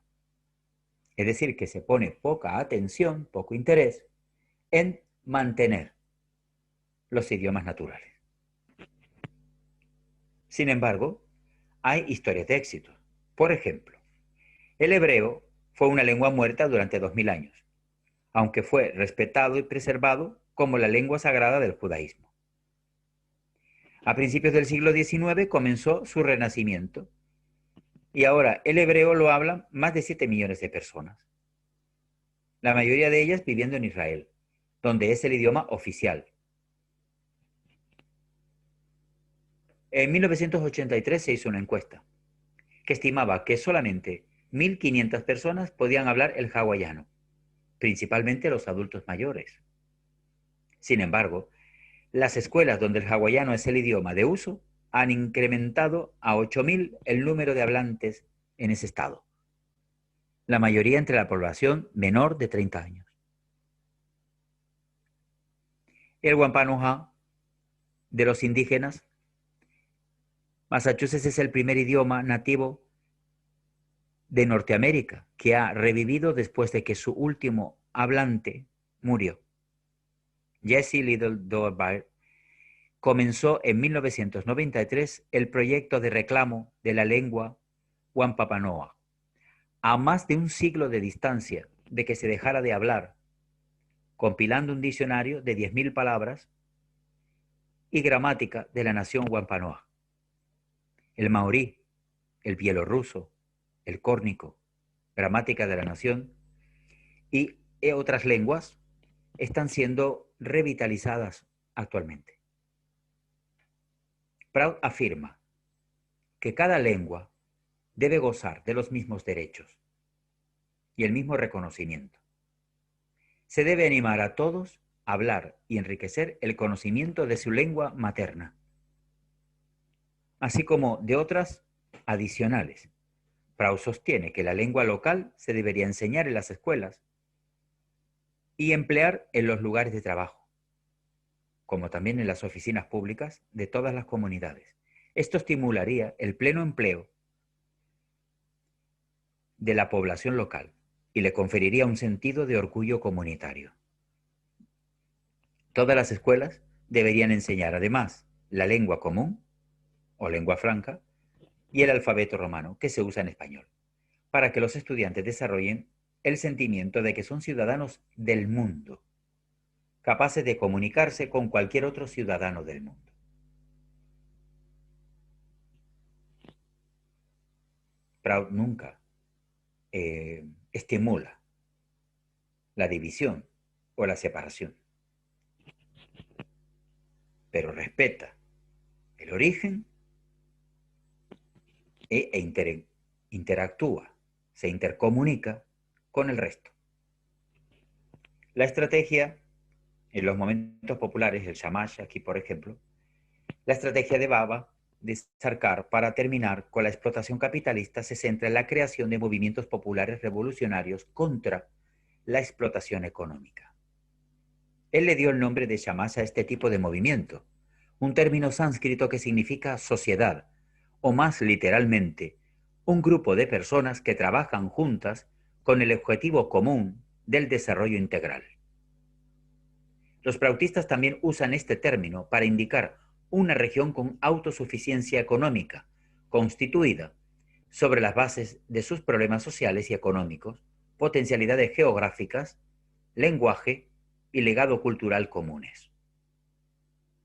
Es decir, que se pone poca atención, poco interés en mantener los idiomas naturales. Sin embargo, hay historias de éxito. Por ejemplo, el hebreo fue una lengua muerta durante 2000 años, aunque fue respetado y preservado como la lengua sagrada del judaísmo. A principios del siglo XIX comenzó su renacimiento y ahora el hebreo lo hablan más de 7 millones de personas, la mayoría de ellas viviendo en Israel, donde es el idioma oficial. En 1983 se hizo una encuesta que estimaba que solamente 1.500 personas podían hablar el hawaiano, principalmente los adultos mayores. Sin embargo, las escuelas donde el hawaiano es el idioma de uso han incrementado a 8.000 el número de hablantes en ese estado, la mayoría entre la población menor de 30 años. El Wampanoag de los indígenas, Massachusetts es el primer idioma nativo de Norteamérica que ha revivido después de que su último hablante murió. Jesse Little Dorbach comenzó en 1993 el proyecto de reclamo de la lengua Wampanoag. A más de un siglo de distancia de que se dejara de hablar, compilando un diccionario de 10.000 palabras y gramática de la nación Wampanoag. El maorí, el bielorruso, el córnico, gramática de la nación y otras lenguas están siendo revitalizadas actualmente. Proud afirma que cada lengua debe gozar de los mismos derechos y el mismo reconocimiento. Se debe animar a todos a hablar y enriquecer el conocimiento de su lengua materna, así como de otras adicionales. Proud sostiene que la lengua local se debería enseñar en las escuelas y emplear en los lugares de trabajo, como también en las oficinas públicas de todas las comunidades. Esto estimularía el pleno empleo de la población local y le conferiría un sentido de orgullo comunitario. Todas las escuelas deberían enseñar además la lengua común o lengua franca y el alfabeto romano que se usa en español, para que los estudiantes desarrollen el sentimiento de que son ciudadanos del mundo, capaces de comunicarse con cualquier otro ciudadano del mundo. Proud nunca estimula la división o la separación, pero respeta el origen e interactúa, se intercomunica con el resto. La estrategia en los momentos populares, el Shamash aquí por ejemplo, la estrategia de Baba de Sarkar para terminar con la explotación capitalista se centra en la creación de movimientos populares revolucionarios contra la explotación económica. Él le dio el nombre de Shamash a este tipo de movimiento, un término sánscrito que significa sociedad, o más literalmente, un grupo de personas que trabajan juntas con el objetivo común del desarrollo integral. Los prautistas también usan este término para indicar una región con autosuficiencia económica, constituida sobre las bases de sus problemas sociales y económicos, potencialidades geográficas, lenguaje y legado cultural comunes.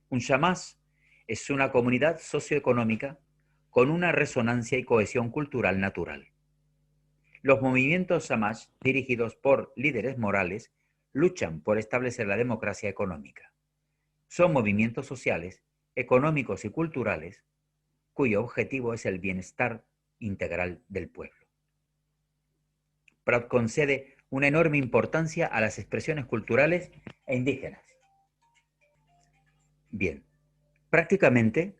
Un shamás es una comunidad socioeconómica con una resonancia y cohesión cultural natural. Los movimientos shamás, dirigidos por líderes morales, luchan por establecer la democracia económica. Son movimientos sociales, económicos y culturales cuyo objetivo es el bienestar integral del pueblo. Prout concede una enorme importancia a las expresiones culturales e indígenas. Bien, prácticamente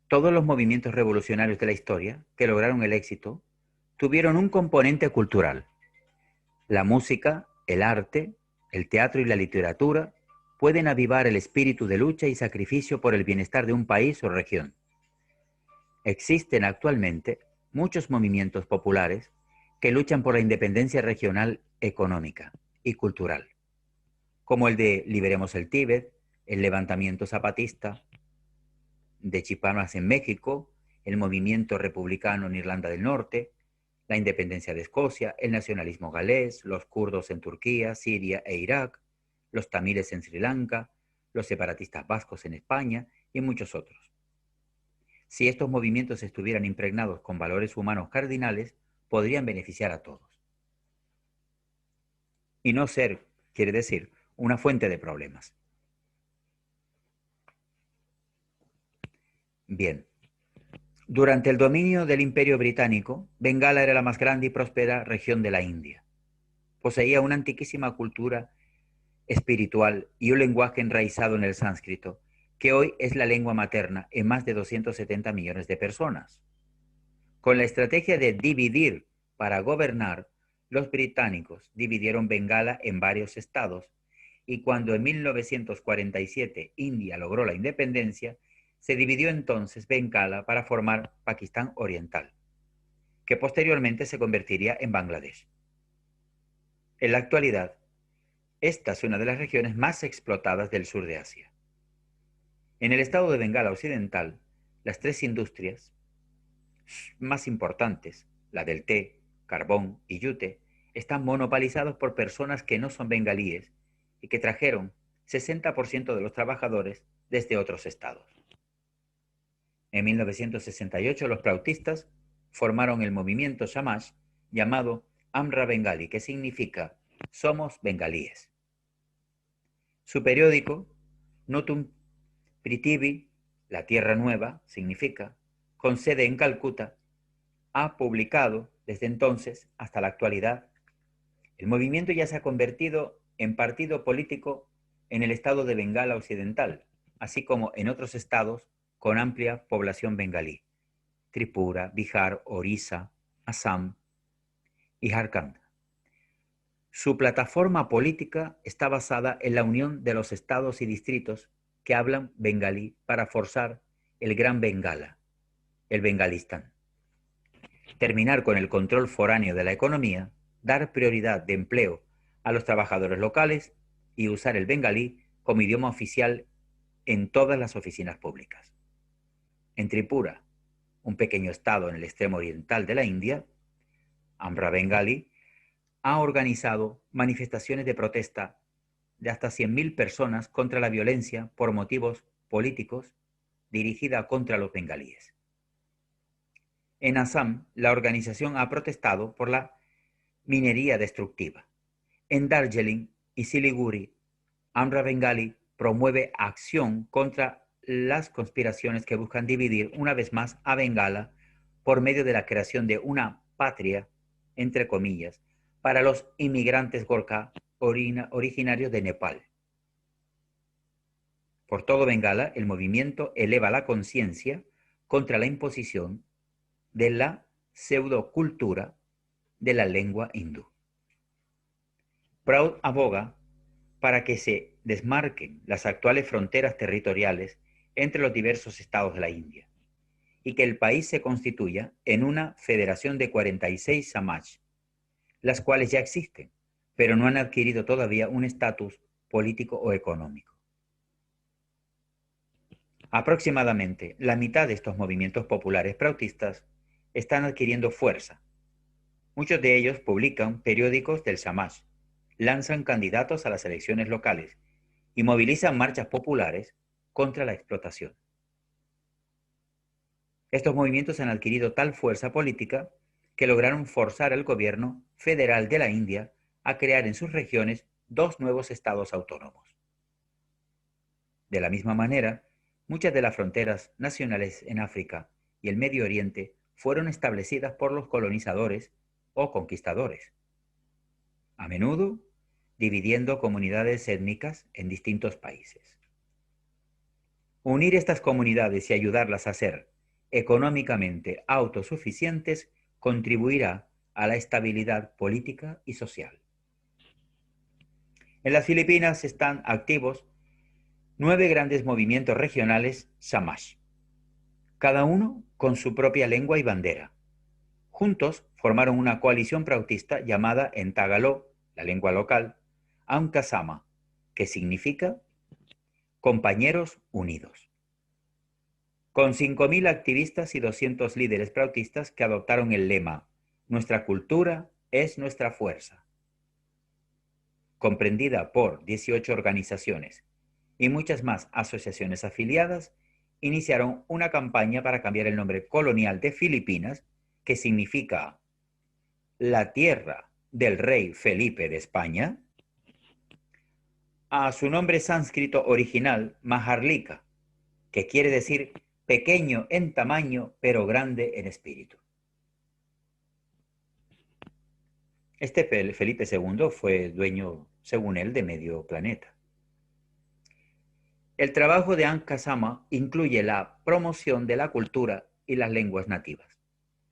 todos los movimientos revolucionarios de la historia que lograron el éxito tuvieron un componente cultural. La música, el arte, el teatro y la literatura pueden avivar el espíritu de lucha y sacrificio por el bienestar de un país o región. Existen actualmente muchos movimientos populares que luchan por la independencia regional económica y cultural, como el de Liberemos el Tíbet, el levantamiento zapatista de Chiapas en México, el movimiento republicano en Irlanda del Norte, la independencia de Escocia, el nacionalismo galés, los kurdos en Turquía, Siria e Irak, los tamiles en Sri Lanka, los separatistas vascos en España y muchos otros. Si estos movimientos estuvieran impregnados con valores humanos cardinales, podrían beneficiar a todos. Y no ser, quiere decir, una fuente de problemas. Bien. Durante el dominio del Imperio Británico, Bengala era la más grande y próspera región de la India. Poseía una antiquísima cultura espiritual y un lenguaje enraizado en el sánscrito, que hoy es la lengua materna en más de 270 millones de personas. Con la estrategia de dividir para gobernar, los británicos dividieron Bengala en varios estados, y cuando en 1947 India logró la independencia, se dividió entonces Bengala para formar Pakistán Oriental, que posteriormente se convertiría en Bangladesh. En la actualidad, esta es una de las regiones más explotadas del sur de Asia. En el estado de Bengala Occidental, las tres industrias más importantes, la del té, carbón y yute, están monopolizados por personas que no son bengalíes y que trajeron 60% de los trabajadores desde otros estados. En 1968 los prautistas formaron el movimiento Shamash llamado Amra Bengali, que significa Somos Bengalíes. Su periódico, Nutum Prithvi, la Tierra Nueva, significa, con sede en Calcuta, ha publicado desde entonces hasta la actualidad. El movimiento ya se ha convertido en partido político en el estado de Bengala Occidental, así como en otros estados con amplia población bengalí: Tripura, Bihar, Orissa, Assam y Jharkhand. Su plataforma política está basada en la unión de los estados y distritos que hablan bengalí para forzar el Gran Bengala, el Bengalistán. Terminar con el control foráneo de la economía, dar prioridad de empleo a los trabajadores locales y usar el bengalí como idioma oficial en todas las oficinas públicas. En Tripura, un pequeño estado en el extremo oriental de la India, Amra Bengali ha organizado manifestaciones de protesta de hasta 100.000 personas contra la violencia por motivos políticos dirigida contra los bengalíes. En Assam, la organización ha protestado por la minería destructiva. En Darjeeling y Siliguri, Amra Bengali promueve acción contra las conspiraciones que buscan dividir una vez más a Bengala por medio de la creación de una patria, entre comillas, para los inmigrantes Gorkha originarios de Nepal. Por todo Bengala, el movimiento eleva la conciencia contra la imposición de la pseudocultura de la lengua hindú. Prout aboga para que se desmarquen las actuales fronteras territoriales entre los diversos estados de la India y que el país se constituya en una federación de 46 samaj, las cuales ya existen, pero no han adquirido todavía un estatus político o económico. Aproximadamente la mitad de estos movimientos populares prautistas están adquiriendo fuerza. Muchos de ellos publican periódicos del Shamash, lanzan candidatos a las elecciones locales y movilizan marchas populares contra la explotación. Estos movimientos han adquirido tal fuerza política que lograron forzar al gobierno federal de la India a crear en sus regiones 2 nuevos estados autónomos. De la misma manera, muchas de las fronteras nacionales en África y el Medio Oriente fueron establecidas por los colonizadores o conquistadores, a menudo dividiendo comunidades étnicas en distintos países. Unir estas comunidades y ayudarlas a ser económicamente autosuficientes contribuirá a la estabilidad política y social. En las Filipinas están activos 9 grandes movimientos regionales Shamash, cada uno con su propia lengua y bandera. Juntos formaron una coalición prautista llamada en tagalog, la lengua local, Angkasama, que significa Compañeros Unidos. Con 5.000 activistas y 200 líderes prautistas que adoptaron el lema «Nuestra cultura es nuestra fuerza», comprendida por 18 organizaciones y muchas más asociaciones afiliadas, iniciaron una campaña para cambiar el nombre colonial de Filipinas, que significa la tierra del rey Felipe de España, a su nombre sánscrito original, Maharlika, que quiere decir pequeño en tamaño, pero grande en espíritu. Este Felipe II fue dueño, según él, de medio planeta. El trabajo de Angkasama incluye la promoción de la cultura y las lenguas nativas,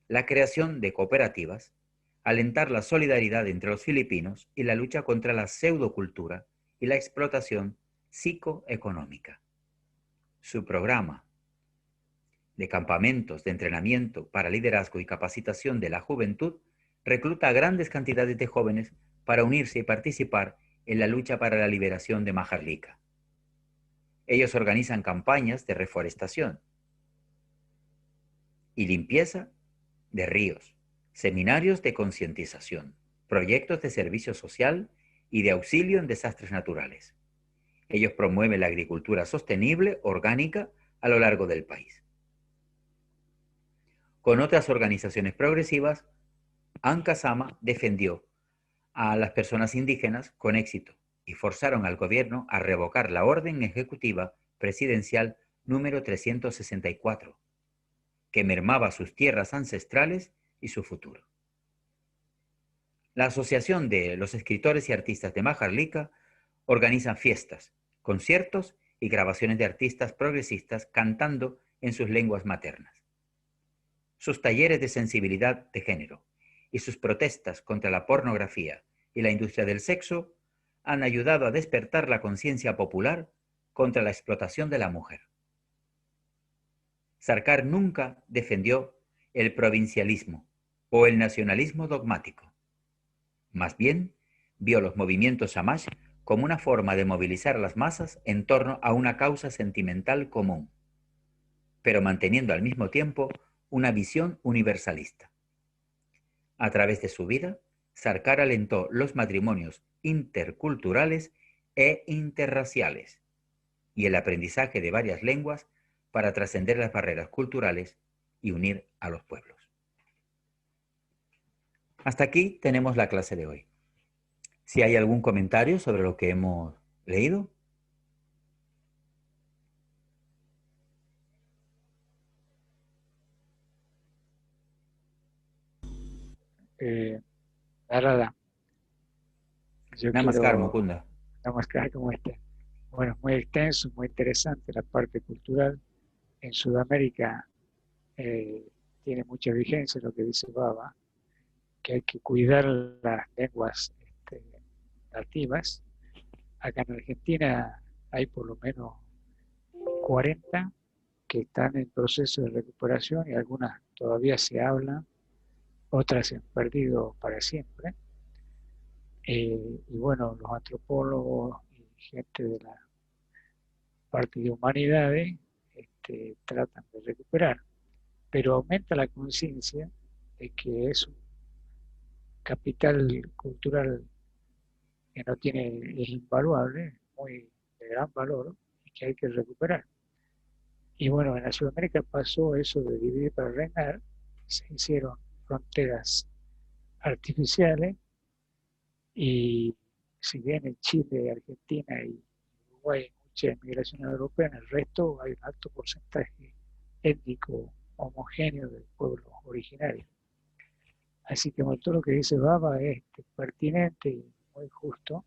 la creación de cooperativas, alentar la solidaridad entre los filipinos y la lucha contra la pseudocultura y la explotación psicoeconómica. Su programa de campamentos de entrenamiento para liderazgo y capacitación de la juventud recluta a grandes cantidades de jóvenes para unirse y participar en la lucha para la liberación de Maharlika. Ellos organizan campañas de reforestación y limpieza de ríos, seminarios de concientización, proyectos de servicio social y de auxilio en desastres naturales. Ellos promueven la agricultura sostenible, orgánica, a lo largo del país. Con otras organizaciones progresivas, Angkasama defendió a las personas indígenas con éxito y forzaron al gobierno a revocar la orden ejecutiva presidencial número 364, que mermaba sus tierras ancestrales y su futuro. La Asociación de los Escritores y Artistas de Maharlika organiza fiestas, conciertos y grabaciones de artistas progresistas cantando en sus lenguas maternas. Sus talleres de sensibilidad de género y sus protestas contra la pornografía y la industria del sexo han ayudado a despertar la conciencia popular contra la explotación de la mujer. Sarkar nunca defendió el provincialismo o el nacionalismo dogmático. Más bien, vio los movimientos Shamash como una forma de movilizar a las masas en torno a una causa sentimental común, pero manteniendo al mismo tiempo una visión universalista. A través de su vida, Sarkar alentó los matrimonios interculturales e interraciales y el aprendizaje de varias lenguas para trascender las barreras culturales y unir a los pueblos. Hasta aquí tenemos la clase de hoy. Si hay algún comentario sobre lo que hemos leído. Narada, yo Namaskar, quiero Mukunda. namaskar como este. Bueno, muy extenso, muy interesante la parte cultural. En Sudamérica tiene mucha vigencia lo que dice Baba, que hay que cuidar las lenguas nativas. Acá en Argentina hay por lo menos 40 que están en proceso de recuperación y algunas todavía se hablan, otras se han perdido para siempre. Y bueno, los antropólogos y gente de la parte de humanidades tratan de recuperar, pero aumenta la conciencia de que es un capital cultural que no tiene, es invaluable, muy de gran valor y que hay que recuperar. Y bueno, en la Sudamérica pasó eso de dividir para reinar, se hicieron fronteras artificiales y si bien en Chile, Argentina y Uruguay hay mucha inmigración europea, en el resto hay un alto porcentaje étnico homogéneo del pueblo originario. Así que todo lo que dice Baba es pertinente y muy justo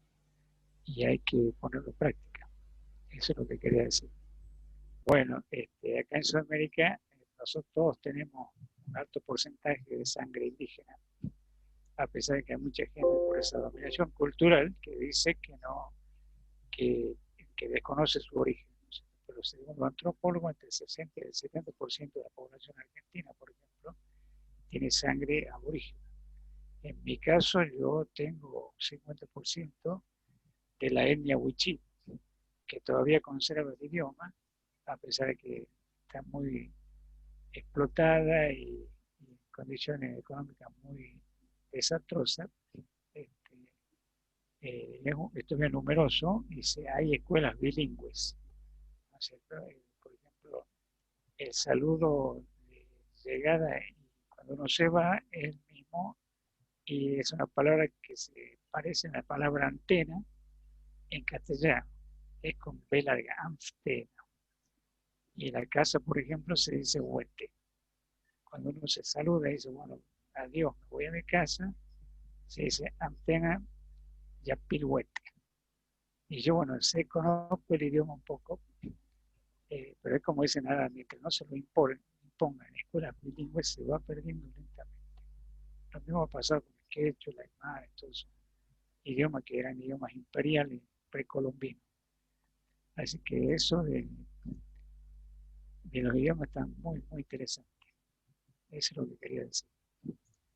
y hay que ponerlo en práctica. Eso es lo que quería decir. Bueno, acá en Sudamérica nosotros todos tenemos un alto porcentaje de sangre indígena, a pesar de que hay mucha gente por esa dominación cultural que dice que no, que desconoce su origen. Pero según los antropólogos, entre el 60 y el 70% de la población argentina, por ejemplo, tiene sangre aborigen. En mi caso, yo tengo 50% de la etnia wichí, que todavía conserva el idioma, a pesar de que está muy explotada y en condiciones económicas muy desastrosas. Este, esto es numeroso y hay escuelas bilingües, ¿no es cierto? Por ejemplo, el saludo de llegada y cuando uno se va es el mismo y es una palabra que se parece a la palabra antena en castellano, es con B larga, antena. Y en la casa, por ejemplo, se dice huete. Cuando uno se saluda y dice, bueno, adiós, me voy a mi casa, se dice antena yapilhuete. Y yo, bueno, sé, conozco el idioma un poco, pero es como dicen ahora, mientras no se lo impongan en escuelas bilingües, se va perdiendo lentamente. Lo mismo ha pasado con el quechua, el aymara, todos esos idiomas que eran idiomas imperiales precolombinos. Así que eso de los idiomas está muy, muy interesante. Eso es lo que quería decir.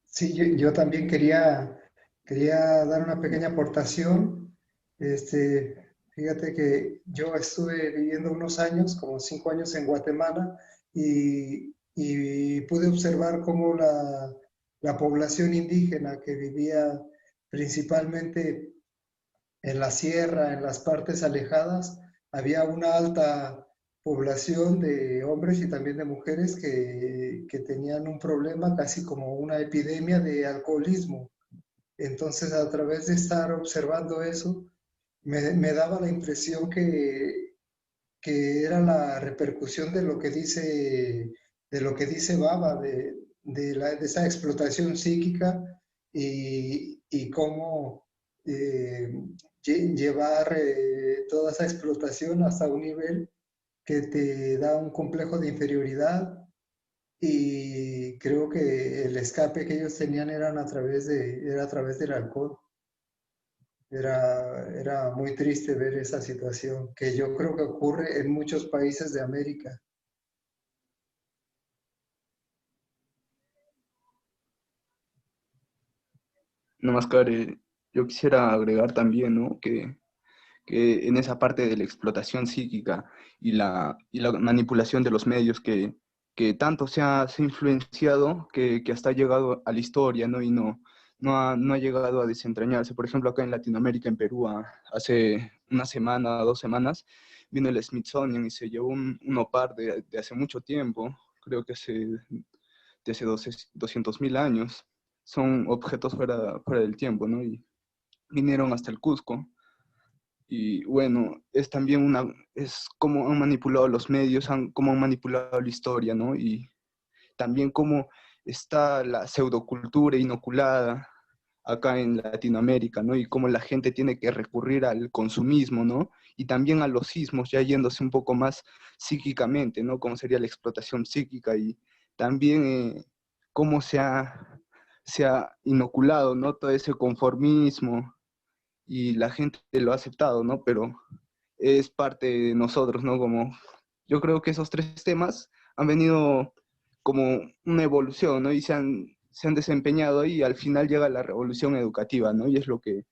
Sí, yo también quería dar una pequeña aportación. Fíjate que yo estuve viviendo unos años, como 5 años en Guatemala, y pude observar cómo la población indígena que vivía principalmente en la sierra, en las partes alejadas, había una alta población de hombres y también de mujeres que tenían un problema casi como una epidemia de alcoholismo. Entonces, a través de estar observando eso, me daba la impresión que era la repercusión de lo que dice Baba, de esa explotación psíquica y cómo eh, llevar toda esa explotación hasta un nivel que te da un complejo de inferioridad y creo que el escape que ellos tenían era a través del alcohol. Era muy triste ver esa situación, que yo creo que ocurre en muchos países de América. Namaskar, yo quisiera agregar también, ¿no? Que en esa parte de la explotación psíquica y la manipulación de los medios que tanto se ha influenciado que hasta ha llegado a la historia, ¿no? Y no ha llegado a desentrañarse. Por ejemplo, acá en Latinoamérica, en Perú, hace una semana, 2 semanas, vino el Smithsonian y se llevó un opar de hace mucho tiempo, creo que de hace 200.000 años. Son objetos fuera del tiempo, ¿no? Y vinieron hasta el Cusco. Y bueno, es también es cómo han manipulado los medios, cómo han manipulado la historia, ¿no? Y también cómo está la pseudocultura inoculada acá en Latinoamérica, ¿no? Y cómo la gente tiene que recurrir al consumismo, ¿no? Y también a los sismos, ya yéndose un poco más psíquicamente, ¿no? Cómo sería la explotación psíquica y también cómo se ha inoculado, ¿no? Todo ese conformismo y la gente lo ha aceptado, ¿no? Pero es parte de nosotros, ¿no? Como yo creo que esos tres temas han venido como una evolución, ¿no? Y se han desempeñado ahí y al final llega la revolución educativa, ¿no? Y es lo que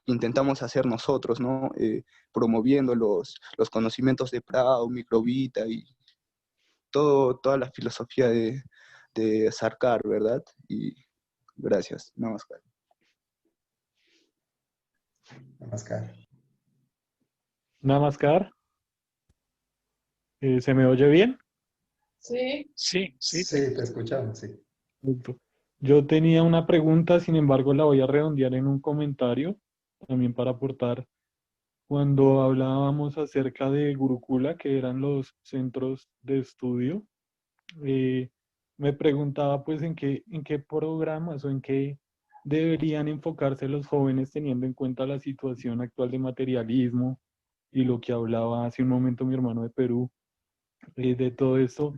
intentamos hacer nosotros, ¿no? Promoviendo los conocimientos de Prado, microvita toda la filosofía de Sarkar, ¿verdad? Y gracias. Namaskar. Namaskar. Namaskar. ¿Se me oye bien? Sí, sí, Sí, sí. te escuchamos, sí. Perfecto. Yo tenía una pregunta, sin embargo, la voy a redondear en un comentario, también para aportar. Cuando hablábamos acerca de Gurukula, que eran los centros de estudio, eh, me preguntaba pues en qué programas o en qué deberían enfocarse los jóvenes teniendo en cuenta la situación actual de materialismo y lo que hablaba hace un momento mi hermano de Perú, de todo esto,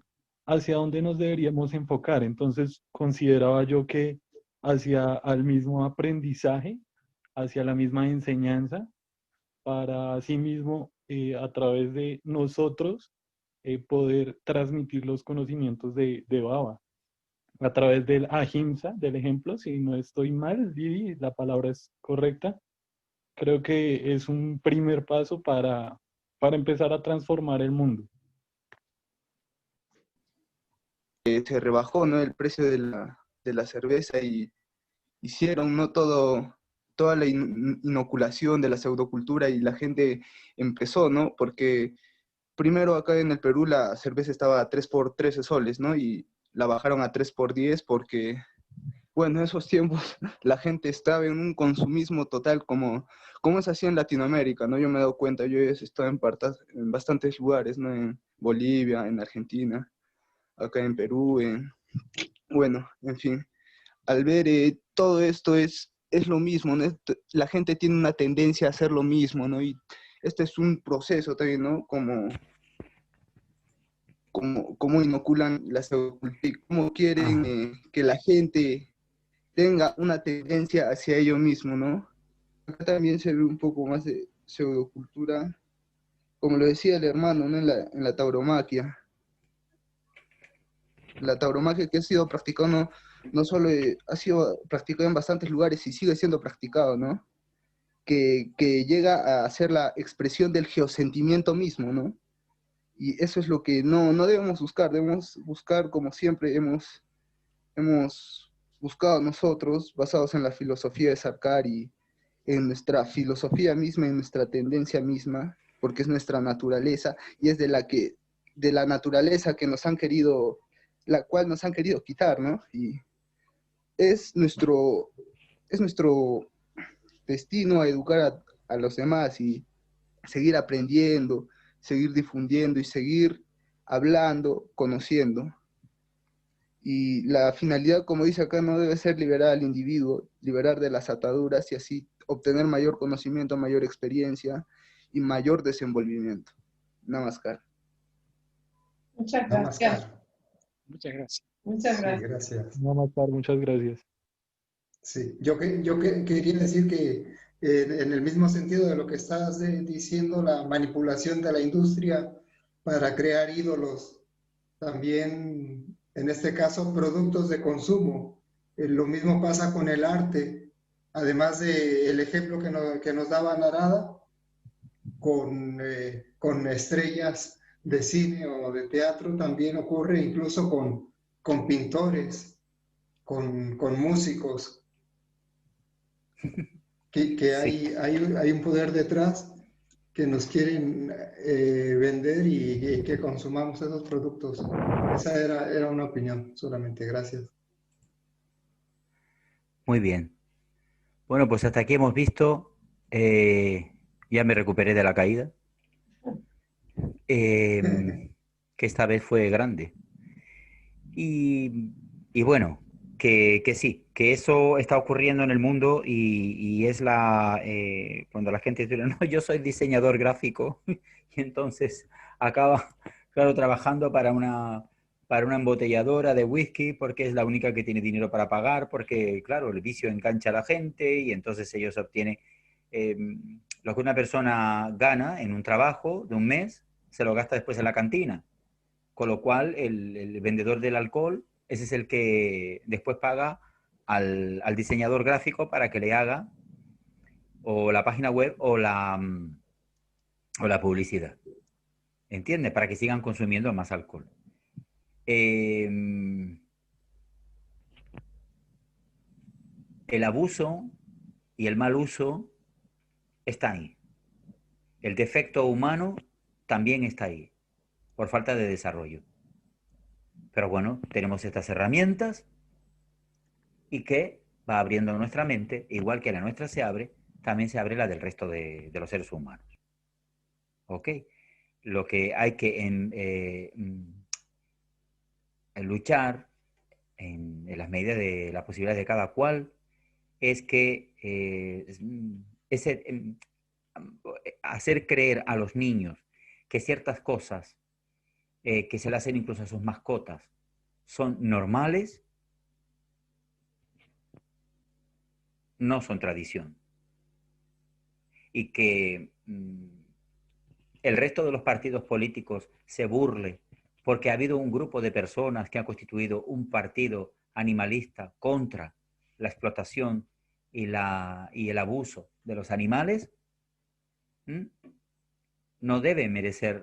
hacia dónde nos deberíamos enfocar. Entonces, consideraba yo que hacia el mismo aprendizaje, hacia la misma enseñanza, para asimismo, a través de nosotros, poder transmitir los conocimientos de Baba. A través del ahimsa, del ejemplo, si no estoy mal, Didi, la palabra es correcta, creo que es un primer paso para empezar a transformar el mundo. Se rebajó, ¿no?, el precio de la cerveza y hicieron, ¿no?, toda la inoculación de la pseudocultura y la gente empezó, ¿no? Porque primero acá en el Perú la cerveza estaba a 3 por 13 soles, ¿no? Y la bajaron a 3 por 10 porque, bueno, en esos tiempos la gente estaba en un consumismo total como es así en Latinoamérica, ¿no? Yo me he dado cuenta, yo he estado en bastantes lugares, ¿no? En Bolivia, en Argentina, acá en Perú, bueno, en fin. Al ver todo esto es lo mismo, ¿no? La gente tiene una tendencia a hacer lo mismo, ¿no? Y este es un proceso también, ¿no? Como inoculan la pseudocultura, cómo quieren que la gente tenga una tendencia hacia ello mismo, ¿no? Acá también se ve un poco más de pseudocultura, como lo decía el hermano, ¿no? En la tauromaquia. La tauromaquia que ha sido practicado no solo ha sido practicado en bastantes lugares y sigue siendo practicado, ¿no? Que llega a ser la expresión del geosentimiento mismo, ¿no? Y eso es lo que no debemos buscar como siempre hemos buscado nosotros, basados en la filosofía de Sarkar y en nuestra filosofía misma, en nuestra tendencia misma, porque es nuestra naturaleza y es de la naturaleza que nos han querido, la cual nos han querido quitar, ¿no? Y es nuestro destino a educar a los demás y seguir aprendiendo, seguir difundiendo y seguir hablando, conociendo. Y la finalidad, como dice acá, no debe ser liberar al individuo, liberar de las ataduras y así obtener mayor conocimiento, mayor experiencia y mayor desenvolvimiento. Namaskar. Muchas gracias. Namaskar. Muchas gracias. Muchas Sí, gracias. gracias. Namaskar, muchas gracias. Sí, quería decir que en el mismo sentido de lo que estás diciendo, la manipulación de la industria para crear ídolos, también en este caso productos de consumo. Lo mismo pasa con el arte, además del ejemplo que nos daba Narada, con estrellas de cine o de teatro, también ocurre incluso con pintores, con músicos. Que Sí. hay un poder detrás que nos quieren vender y que consumamos esos productos. Esa era una opinión solamente. Gracias. Muy bien. Bueno, pues hasta aquí hemos visto, ya me recuperé de la caída, que esta vez fue grande. Y bueno, que sí, que eso está ocurriendo en el mundo y es cuando la gente dice, no, yo soy diseñador gráfico, y entonces acaba, claro, trabajando para una embotelladora de whisky porque es la única que tiene dinero para pagar, porque, claro, el vicio engancha a la gente y entonces ellos obtienen eh, lo que una persona gana en un trabajo de un mes, se lo gasta después en la cantina. Con lo cual, el vendedor del alcohol, ese es el que después paga al diseñador gráfico para que le haga o la página web o la publicidad. ¿Entiendes? Para que sigan consumiendo más alcohol. el abuso y el mal uso está ahí. El defecto humano también está ahí, por falta de desarrollo. Pero bueno, tenemos estas herramientas y que va abriendo nuestra mente, igual que la nuestra se abre, también se abre la del resto de los seres humanos. ¿Ok? Lo que hay que luchar en las medidas de las posibilidades de cada cual es que hacer creer a los niños que ciertas cosas que se le hacen incluso a sus mascotas son normales, no son tradición. Y que el resto de los partidos políticos se burle porque ha habido un grupo de personas que han constituido un partido animalista contra la explotación y el abuso de los animales, no merece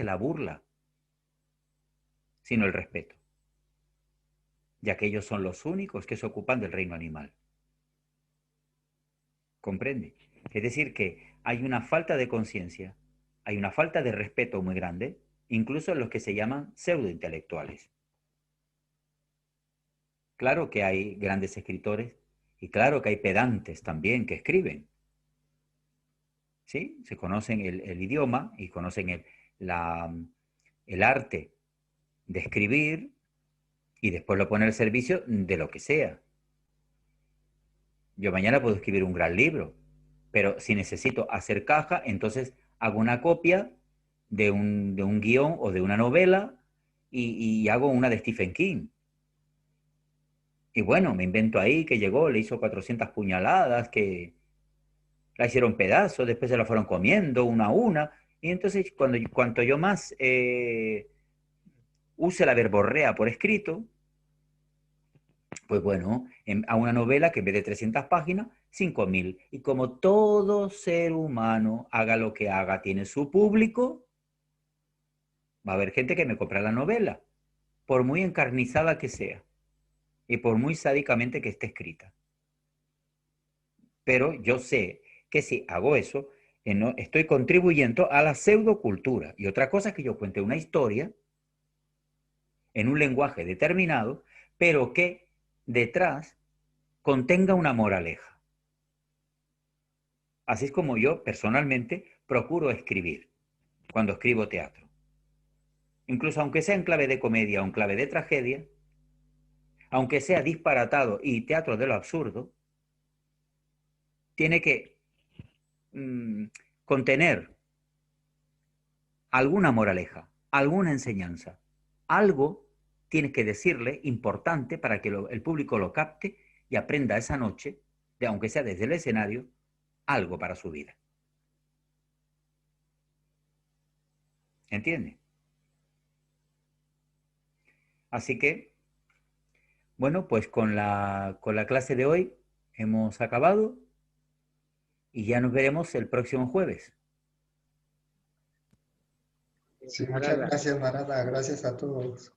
la burla, sino el respeto, ya que ellos son los únicos que se ocupan del reino animal. ¿Comprende? Es decir, que hay una falta de conciencia, hay una falta de respeto muy grande, incluso en los que se llaman pseudointelectuales. Claro que hay grandes escritores y claro que hay pedantes también que escriben. ¿Sí? Se conocen el idioma y conocen el arte de escribir y después lo ponen al servicio de lo que sea. Yo mañana puedo escribir un gran libro, pero si necesito hacer caja, entonces hago una copia de un guión o de una novela y hago una de Stephen King. Y bueno, me invento ahí que llegó, le hizo 400 puñaladas, que la hicieron pedazos, después se la fueron comiendo una a una. Y entonces, cuanto yo más use la verborrea por escrito, pues bueno, a una novela que en vez de 300 páginas, 5.000. Y como todo ser humano, haga lo que haga, tiene su público, va a haber gente que me compra la novela, por muy encarnizada que sea y por muy sádicamente que esté escrita. Pero yo sé que si hago eso, no, estoy contribuyendo a la pseudocultura. Y otra cosa es que yo cuente una historia en un lenguaje determinado, pero que detrás contenga una moraleja. Así es como yo personalmente procuro escribir cuando escribo teatro. Incluso aunque sea en clave de comedia o en clave de tragedia, aunque sea disparatado y teatro de lo absurdo, tiene que contener alguna moraleja, alguna enseñanza. Algo tienes que decirle importante para que el público lo capte y aprenda esa noche, aunque sea desde el escenario, algo para su vida. ¿Entiende? Así que, bueno, pues con la clase de hoy hemos acabado y ya nos veremos el próximo jueves. Sí, muchas gracias, Marada. Gracias a todos.